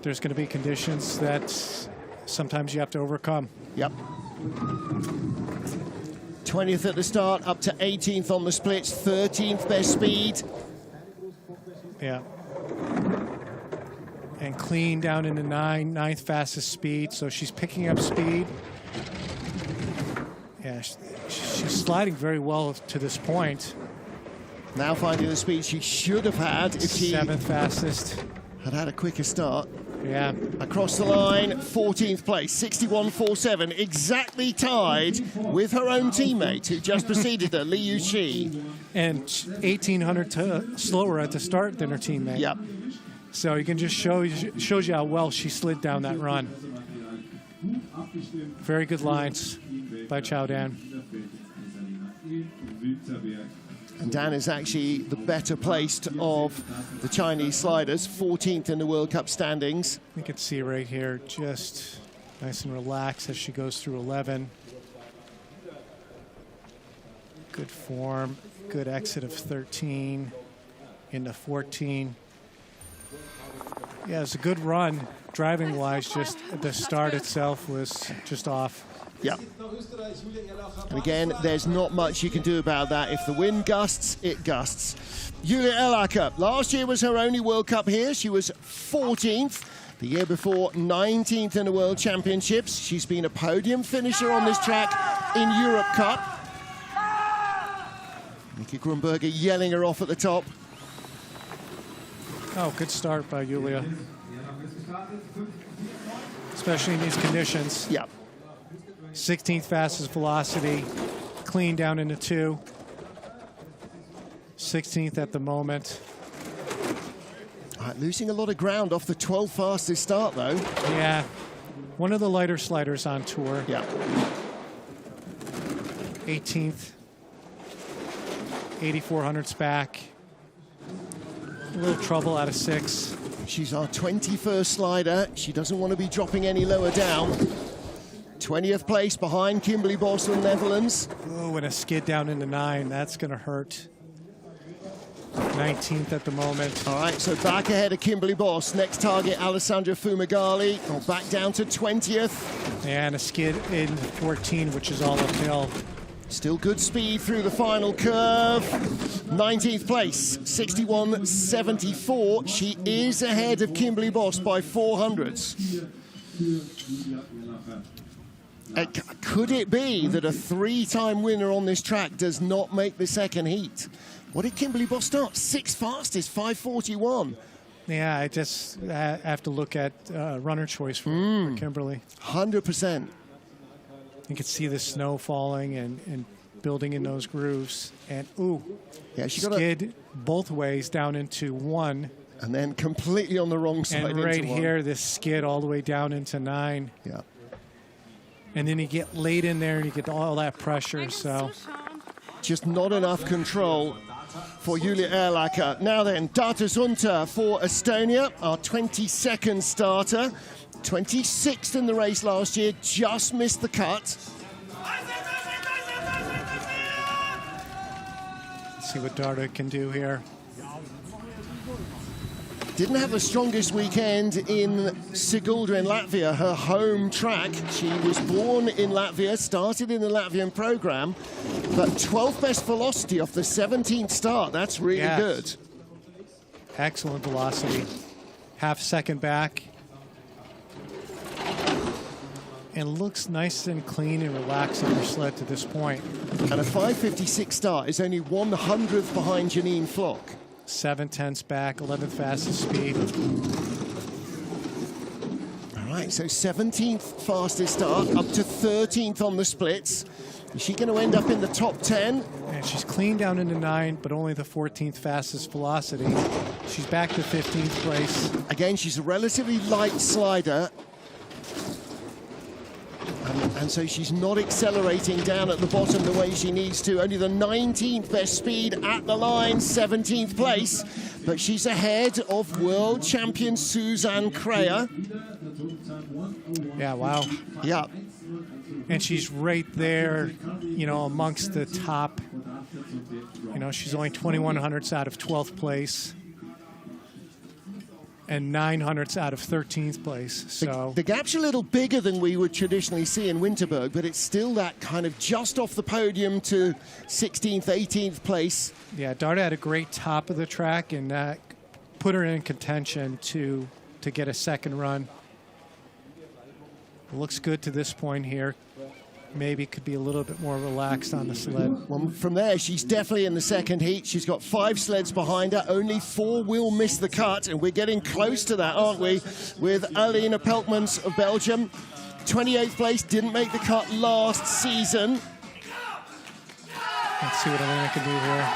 there's going to be conditions that sometimes you have to overcome. Yep. 20th at the start, up to 18th on the splits, 13th best speed. Yeah. And clean down into 9, 9th fastest speed, so she's picking up speed. Yeah, she's sliding very well to this point. Now finding the speed she should have had if she 7th fastest. had a quicker start. Yeah. Across the line, 14th place, 61.47, exactly tied with her own teammate who just preceded her, Liu Qi. And 1,800 slower at the start than her teammate. Yep. So you can just shows you how well she slid down that run. Very good lines by Xiao Dan. And Dan is actually the better placed of the Chinese sliders, 14th in the World Cup standings. You can see right here, just nice and relaxed as she goes through 11. Good form, good exit of 13 into 14. Yeah, it's a good run, driving-wise, just the start itself was just off. Yep. And again, there's not much you can do about that. If the wind gusts, it gusts. Julia Elacker, last year was her only World Cup here. She was 14th. The year before, 19th in the World Championships. She's been a podium finisher on this track in Europe Cup. Nikki Grunberger yelling her off at the top. Oh, good start by Julia. Especially in these conditions. Yep. 16th fastest velocity, clean down into 2. 16th at the moment. Losing a lot of ground off the 12th fastest start, though. Yeah, one of the lighter sliders on tour. Yeah. 18th, 8,400's back. A little trouble out of 6. She's our 21st slider. She doesn't want to be dropping any lower down. 20th place behind Kimberly Boswell, Netherlands. Oh, and a skid down into 9. That's going to hurt. 19th at the moment. All right, so back ahead of Kimberly Boss. Next target, Alessandra Fumagalli. Oh, back down to 20th. And a skid in 14, which is all uphill. Still good speed through the final curve. 19th place, 61.74. She is ahead of Kimberly Boss by 400ths. Could it be that a 3-time winner on this track does not make the second heat? What did Kimberly Boss start? 6th fastest, 5:41. Yeah, I just have to look at runner choice for Kimberly. 100%. You can see the snow falling and building in those grooves. And, ooh, yeah, she skid both ways down into 1. And then completely on the wrong side. And right into here, this skid all the way down into 9. Yeah. And then you get late in there and you get all that pressure, so. Just not enough control for Julia Erlacher. Now then, Datus Unter for Estonia, our 22nd starter. 26th in the race last year, just missed the cut. Let's see what Darta can do here. Didn't have the strongest weekend in Sigulda in Latvia, her home track. She was born in Latvia, started in the Latvian program, but 12th best velocity off the 17th start. That's really good. Excellent velocity. Half second back. And looks nice and clean and relaxed on her sled to this point. And a 5:56 start is only 100th behind Janine Flock. 7/10 back, 11th fastest speed. All right, so 17th fastest start, up to 13th on the splits. Is she going to end up in the top 10? And she's clean down into 9, but only the 14th fastest velocity. She's back to 15th place. Again, she's a relatively light slider. And so she's not accelerating down at the bottom the way she needs to. Only the 19th best speed at the line, 17th place. But she's ahead of world champion Suzanne Kreyer. Yeah, wow. Yeah. And she's right there, you know, amongst the top. You know, she's only 2100ths out of 12th place. And 900ths out of 13th place. So the gap's a little bigger than we would traditionally see in Winterberg, but it's still that kind of just off the podium to 16th, 18th place. Yeah, Darta had a great top of the track, and that put her in contention to get a second run. Looks good to this point here. Maybe could be a little bit more relaxed on the sled. Well, from there, she's definitely in the second heat. She's got 5 sleds behind her. Only 4 will miss the cut, and we're getting close to that, aren't we? With Alina Peltmans of Belgium. 28th place, didn't make the cut last season. Let's see what Alina can do here.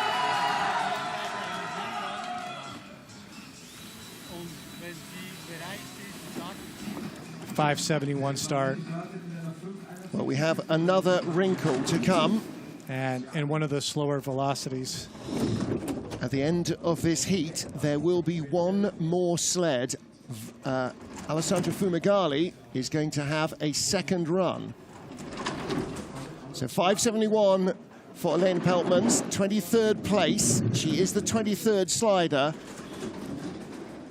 .571 start. Well, we have another wrinkle to come. And one of the slower velocities. At the end of this heat, there will be one more sled. Alessandra Fumagalli is going to have a second run. So 5:71 for Elaine Peltmans, 23rd place. She is the 23rd slider.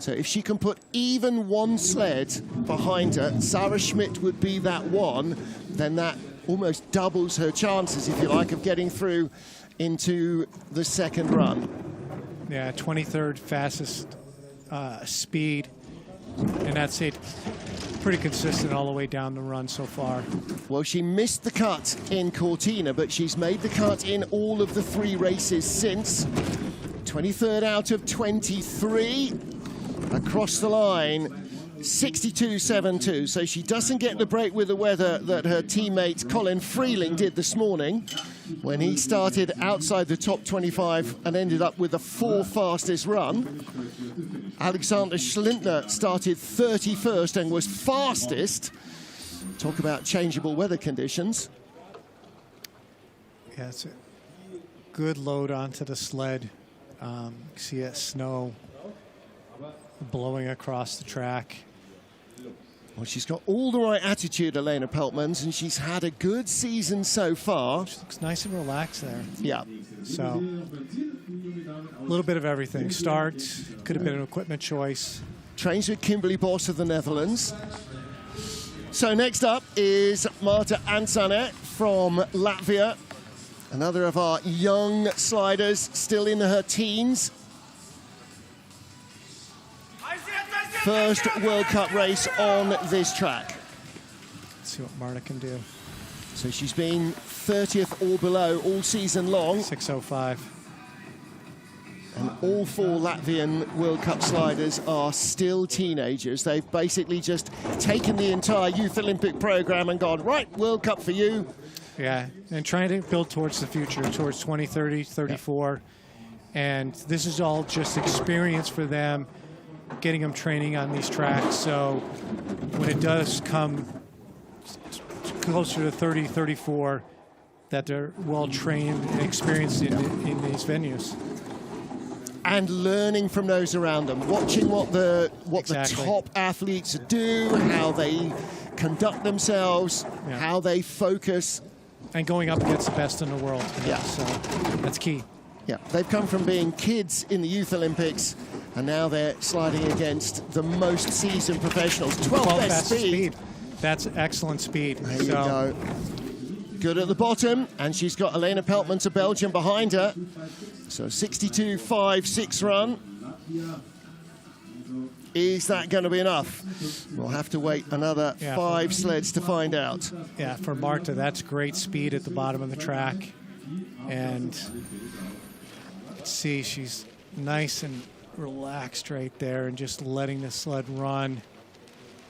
So if she can put even one sled behind her, Sarah Schmidt would be that one, then that almost doubles her chances, if you like, of getting through into the second run. Yeah, 23rd fastest speed, and that's it. Pretty consistent all the way down the run so far. Well, she missed the cut in Cortina, but she's made the cut in all of the 3 races since. 23rd out of 23. Across the line, 62.72. So she doesn't get the break with the weather that her teammate Colin Freeling did this morning when he started outside the top 25 and ended up with the 4th fastest run. Alexander Schlintner started 31st and was fastest. Talk about changeable weather conditions. Yeah, it's a good load onto the sled. See that snow blowing across the track. Well, she's got all the right attitude, Elena Peltmans, and she's had a good season so far. She looks nice and relaxed there. Yeah. So, a little bit of everything. Start, could have been an equipment choice. Trains with Kimberly Bos of the Netherlands. So next up is Marta Ansanet from Latvia. Another of our young sliders, still in her teens. First World Cup race on this track. Let's see what Marta can do. So she's been 30th or below all season long. 6:05. And all 4 Latvian World Cup sliders are still teenagers. They've basically just taken the entire Youth Olympic program and gone, right, World Cup for you. Yeah, and trying to build towards the future, towards 2030, 34. Yeah. And this is all just experience for them, getting them training on these tracks. So when it does come closer to 30, 34, that they're well trained and experienced in these venues. And learning from those around them, watching what the Exactly. top athletes do, how they conduct themselves, Yeah. how they focus. And going up against the best in the world. Yeah. So that's key. Yeah, they've come from being kids in the Youth Olympics, and now they're sliding against the most seasoned professionals. 12th best speed. That's excellent speed. There you go. Good at the bottom, and she's got Elena Peltmans of Belgium behind her. So 62.56 run. Is that going to be enough? We'll have to wait another 5 sleds to find out. Yeah, for Marta, that's great speed at the bottom of the track. And let's see, she's nice and relaxed right there and just letting the sled run.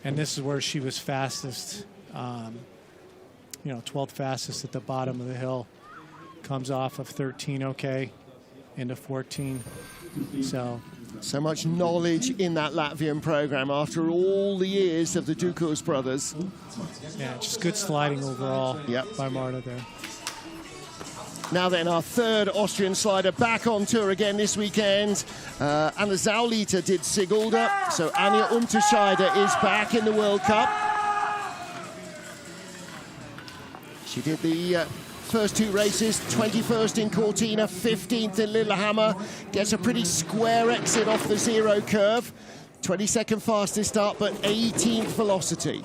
And this is where she was fastest, 12th fastest at the bottom of the hill. Comes off of 13, okay, into 14. So much knowledge in that Latvian program after all the years of the Dukas brothers. Yeah, just good sliding overall by Marta there. Now then, our third Austrian slider back on tour again this weekend. Anna Zaulita did Sigulda, so Anja Unterscheider is back in the World Cup. She did the first 2 races, 21st in Cortina, 15th in Lillehammer. Gets a pretty square exit off the 0 curve. 22nd fastest start, but 18th velocity.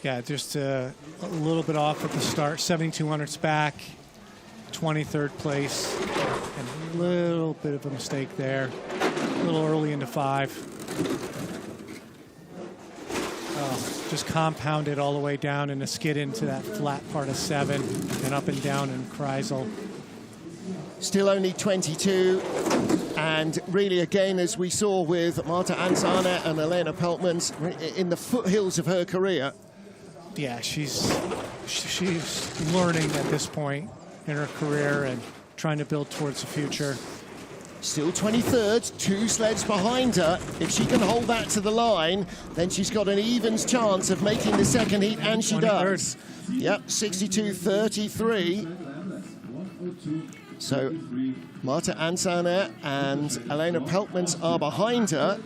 Yeah, just a little bit off at the start. 7,200's back, 23rd place, and a little bit of a mistake there. A little early into 5. Just compounded all the way down and a skid into that flat part of 7 and up and down in Kreisel. Still only 22, and really again, as we saw with Marta Ansanet and Elena Peltmans, in the foothills of her career. Yeah, she's learning at this point in her career and trying to build towards the future. Still 23rd, 2 sleds behind her. If she can hold that to the line, then she's got an evens chance of making the second heat, and she 23rd. does. Yep, 62.33. So Marta Ansanet and Elena Peltmans are behind her,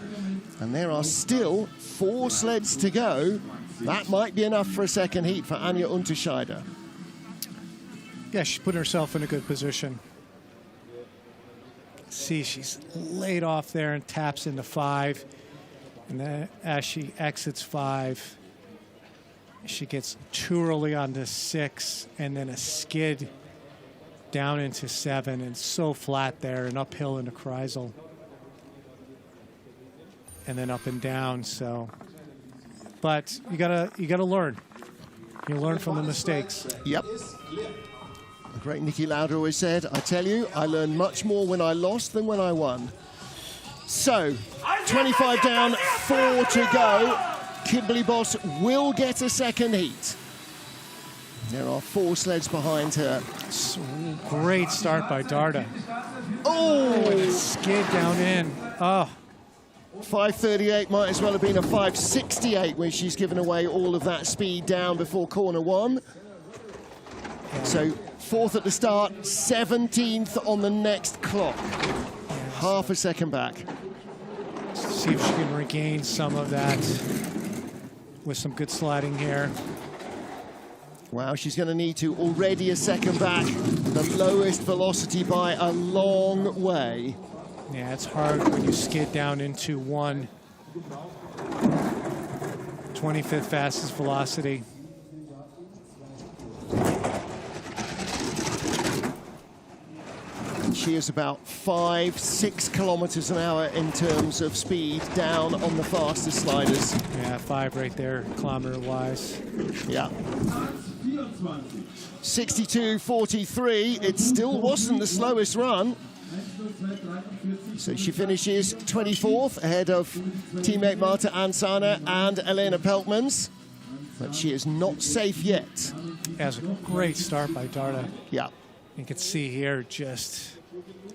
and there are still 4 sleds to go. That might be enough for a second heat for Anja Unterscheider. Yeah, she's put herself in a good position. See, she's laid off there and taps into 5. And then as she exits 5, she gets too early onto 6 and then a skid down into 7 and so flat there and uphill into Kreisel. And then up and down, so. But you gotta learn. You learn from the mistakes. Yep. The great Niki Lauda always said, I tell you, I learned much more when I lost than when I won. So, 25 down, 4 to go. Kimberly Bos will get a second heat. There are 4 sleds behind her. Great start by Darda. Oh! And a skid down in. Oh. 5:38 might as well have been a 5:68 where she's given away all of that speed down before corner 1. So 4th at the start, 17th on the next clock. Half a second back. See if she can regain some of that with some good sliding here. Wow, she's going to need to. Already a second back. The lowest velocity by a long way. Yeah, it's hard when you skid down into 25th fastest velocity. She is about 5-6 kilometers an hour in terms of speed down on the fastest sliders. Yeah, 5 right there, kilometer-wise. Yeah. 62.43. It still wasn't the slowest run. So she finishes 24th ahead of teammate Marta Ansana and Elena Peltmans. But she is not safe yet. Has a great start by Darda. Yeah. You can see here just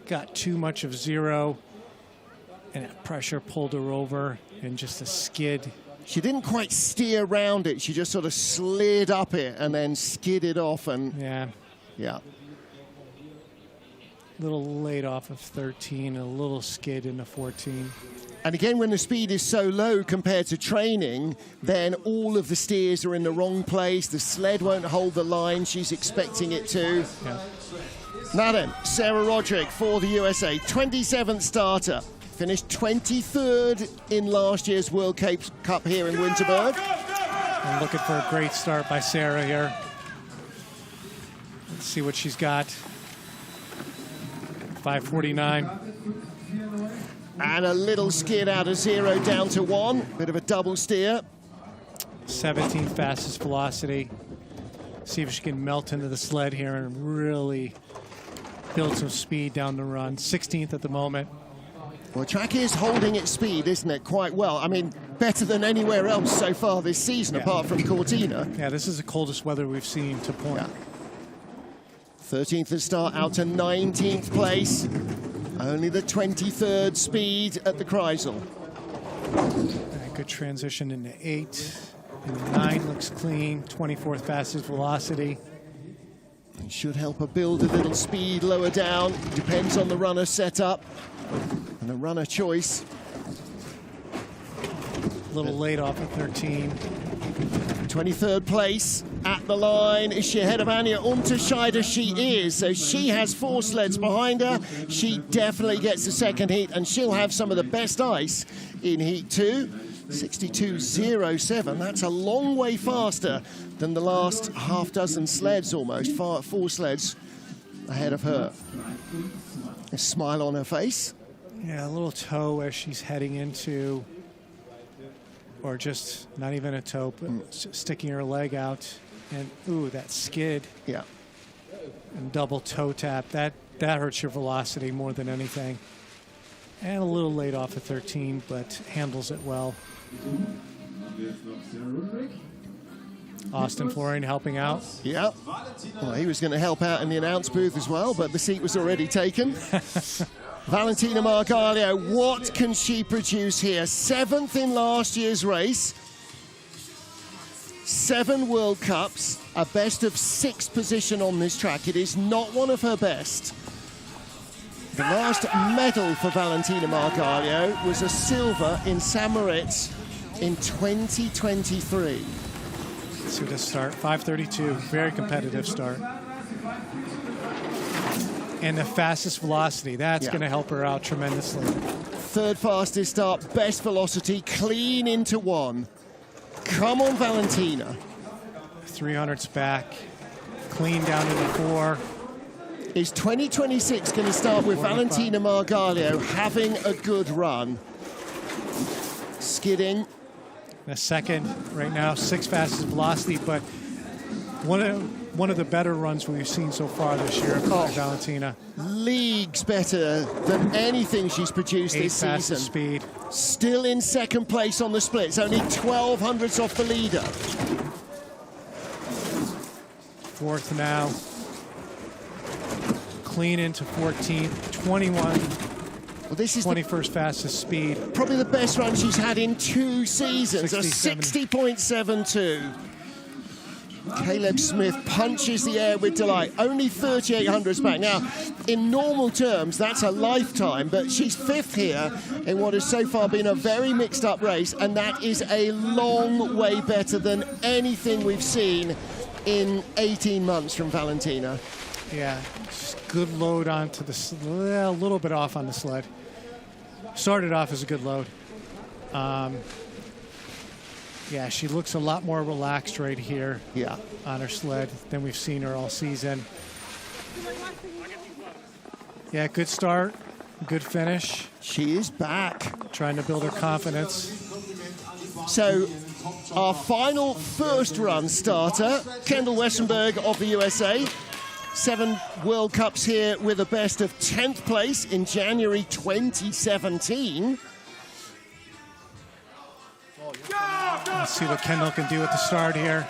got too much of zero, and that pressure pulled her over, and just a skid. She didn't quite steer around it. She just sort of slid up it and then skidded off. And yeah. A little late off of 13, a little skid into 14. And again, when the speed is so low compared to training, then all of the steers are in the wrong place. The sled won't hold the line she's expecting it to. Yeah. Now then, Sarah Roderick for the USA, 27th starter. Finished 23rd in last year's World Cup here in Winterberg. I'm looking for a great start by Sarah here. Let's see what she's got. 5:49. And a little skid out of 0 down to 1. Bit of a double steer. 17th fastest velocity. See if she can melt into the sled here and really build some speed down the run. 16th at the moment. Well, track is holding its speed, isn't it, quite well. I mean, better than anywhere else so far this season, apart from Cortina. Yeah, this is the coldest weather we've seen to point. Yeah. 13th at start, out to 19th place. Only the 23rd speed at the Kreisel. Good transition into 8. And 9 looks clean. 24th fastest velocity. It should help her build a little speed lower down. Depends on the runner setup and the runner choice. A little late off at 13. 23rd place at the line. Is she ahead of Anja Unterscheider? She is. So she has 4 sleds behind her. She definitely gets the second heat, and she'll have some of the best ice in heat 2. 62.07. That's a long way faster than the last half dozen sleds almost. 4 sleds ahead of her. A smile on her face. Yeah, a little toe as she's heading into, or just not even a toe, but sticking her leg out. And ooh, that skid. Yeah. And double toe tap. That hurts your velocity more than anything. And a little late off at 13, but handles it well. Austin Florian helping out. Yeah. Well, he was going to help out in the announce booth as well, but the seat was already taken. Valentina Margalio, what can she produce here? 7th in last year's race. 7 World Cups, a best of 6 position on this track. It is not one of her best. The last medal for Valentina Margalio was a silver in St. Moritz in 2023. Let's see the start, 5:32, very competitive start. And the fastest velocity, that's going to help her out tremendously. 3rd fastest start, best velocity, clean into 1. Come on, Valentina. 300's back, clean down into 4. Is 2026 going to start with Valentina Margalio having a good run? Skidding. A second right now, 6th fastest velocity, but one of the better runs we've seen so far this year by Valentina. Leagues better than anything she's produced this season. Fastest speed. Still in 2nd place on the splits, only 12 hundredths off the leader. 4th now. Clean into 14th, 21. Well, this is 21st fastest speed. Probably the best run she's had in 2 seasons, a 60.72. Caleb Smith punches the air with delight. Only 3,800s back. Now, in normal terms, that's a lifetime, but she's 5th here in what has so far been a very mixed-up race, and that is a long way better than anything we've seen in 18 months from Valentina. Yeah, just good load onto the a little bit off on the sled. Started off as a good load. Yeah, she looks a lot more relaxed right here on her sled than we've seen her all season. Yeah, good start, good finish. She is back. Trying to build her confidence. So our final first run starter, Kendall Westenberg of the USA. 7 World Cups here with a best of 10th place in January 2017. Let's see what Kendall can do at the start here.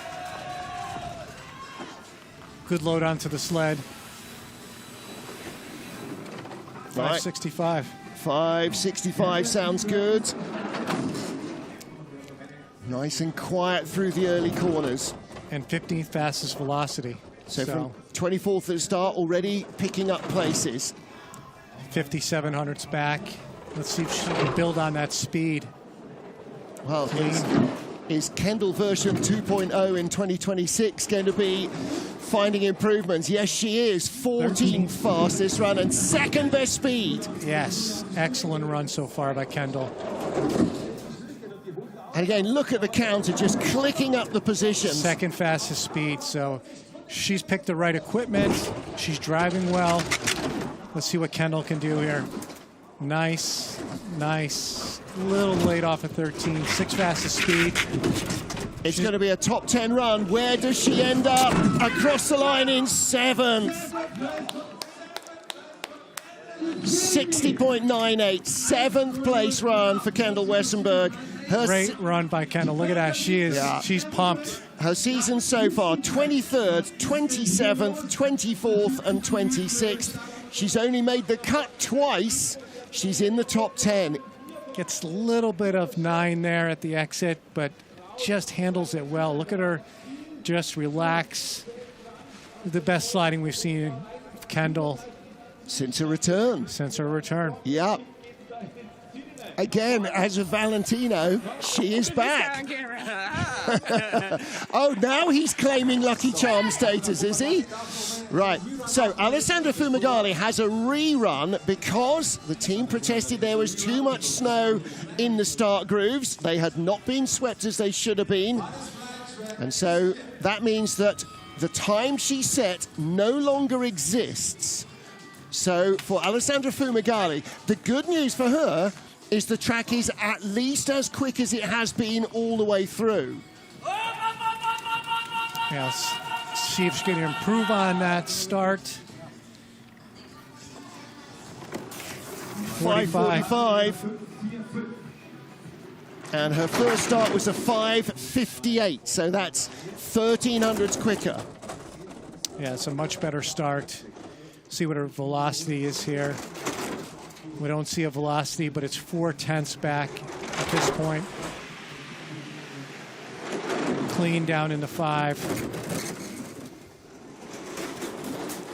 Good load onto the sled. 565. 565 sounds good. Nice and quiet through the early corners. And 15th fastest velocity. So from 24th at the start, already picking up places. 5,700s back. Let's see if she can build on that speed. Well, is Kendall version 2.0 in 2026 going to be finding improvements? Yes, she is. 14th fastest run and 2nd best speed. Yes, excellent run so far by Kendall. And again, look at the counter, just clicking up the positions. 2nd fastest speed, so she's picked the right equipment. She's driving well. Let's see what Kendall can do here. Nice, nice. Little late off at 13. 6th fastest speed. It's going to be a top 10 run. Where does she end up? Across the line in 7th. 60.98. 7th place run for Kendall Westenberg. Great run by Kendall. Look at that. She's pumped. Her season so far, 23rd, 27th, 24th, and 26th. She's only made the cut twice. She's in the top 10. Gets a little bit of 9 there at the exit, but just handles it well. Look at her just relax. The best sliding we've seen of Kendall. Since her return. Since her return. Yep. Again, as a Valentino, she is back. Oh, now he's claiming Lucky Charm status, is he? Right, so Alessandra Fumagalli has a rerun because the team protested there was too much snow in the start grooves. They had not been swept as they should have been. And so that means that the time she set no longer exists. So for Alessandra Fumagalli, the good news for her is the track is at least as quick as it has been all the way through. Yes. See if she can improve on that start. 5:45. And her first start was a 5:58, so that's 1,300s quicker. Yeah, it's a much better start. See what her velocity is here. We don't see a velocity, but it's 4/10ths back at this point. Clean down in the 5.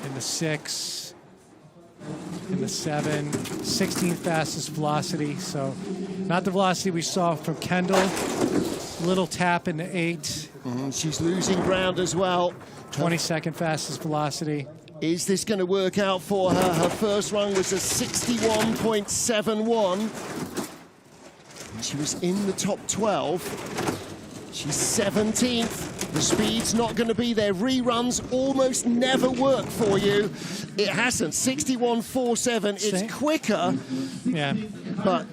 In the 6. In the 7. 16th fastest velocity. So not the velocity we saw from Kendall. Little tap in the 8. She's losing ground as well. 22nd fastest velocity. Is this going to work out for her? Her first run was a 61.71. She was in the top 12. She's 17th. The speed's not going to be there. Reruns almost never work for you. It hasn't. 61.47. It's quicker. Yeah. But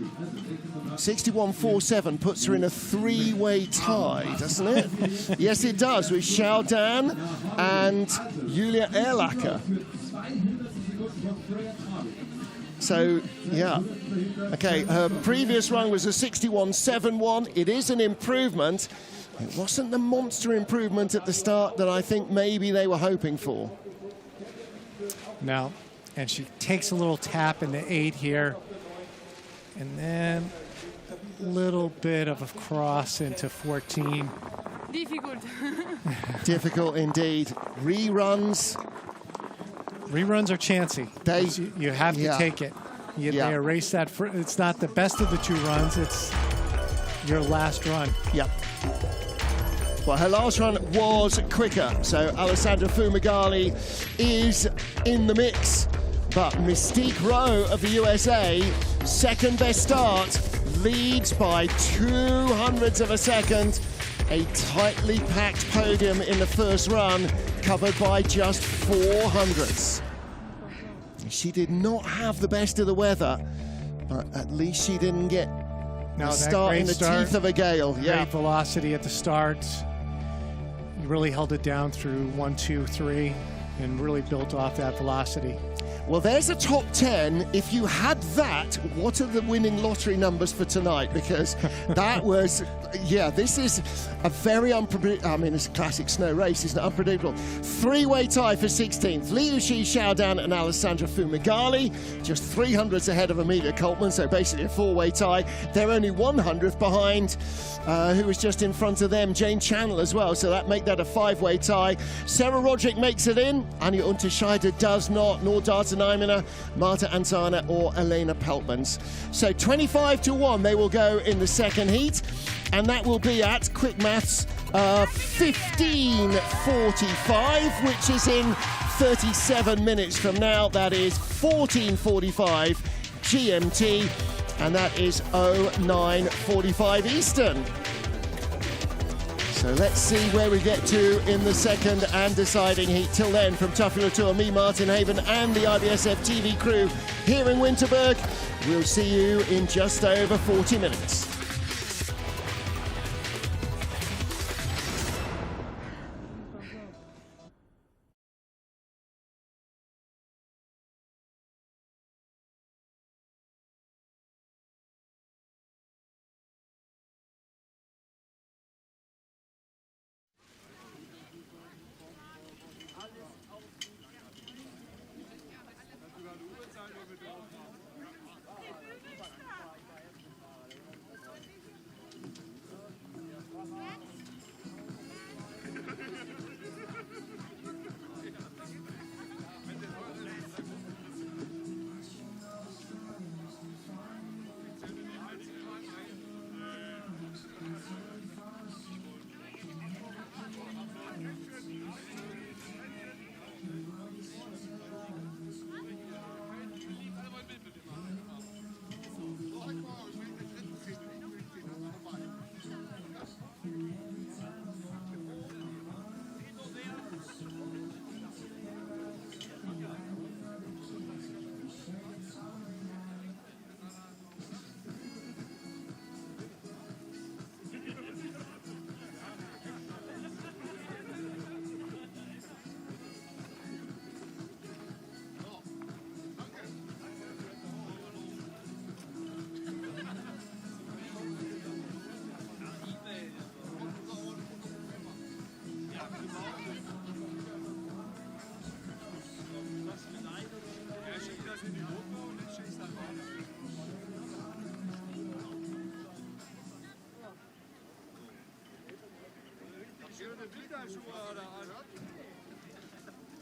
61.47 puts her in a 3-way tie, doesn't it? Yes, it does, with Xiao Dan and Julia Erlacher. So, yeah. Okay, her previous run was a 61.71. It is an improvement. It wasn't the monster improvement at the start that I think maybe they were hoping for. No. And she takes a little tap in the 8 here. And then a little bit of a cross into 14. Difficult. Difficult indeed. Reruns. Reruns are chancy. You have to take it. They erase that. It's not the best of the two runs. It's your last run. Yep. Well, her last run was quicker, so Alessandra Fumagalli is in the mix. But Mystique Ro of the USA, second best start, leads by 200ths of a second. A tightly packed podium in the first run, covered by just 400ths. She did not have the best of the weather, but at least she didn't get the start in the teeth of a gale. Great velocity at the start. You really held it down through 1, 2, 3, and really built off that velocity. Well, there's a top 10. If you had that, what are the winning lottery numbers for tonight? Because that was, this is a very unpredictable, I mean, it's a classic snow race, isn't it? Unpredictable. Three-way tie for 16th. Liu Shi Xiaodan and Alessandra Fumagalli, just 300ths ahead of Amelia Coltman, so basically a four-way tie. They're only 100th behind, who was just in front of them, Jane Channel as well, so that make that a five-way tie. Sarah Roderick makes it in, Anja Unterscheider does not, nor Darta Naimina, Marta Antana or Elena Peltmans. So 25-1 they will go in the second heat, and that will be at, quick maths, 15:45, which is in 37 minutes from now. That is 14:45 GMT, and that is 09:45 Eastern. So let's see where we get to in the second and deciding heat. Till then, from Tuffy Latour, me, Martin Haven, and the IBSF TV crew here in Winterberg, we'll see you in just over 40 minutes.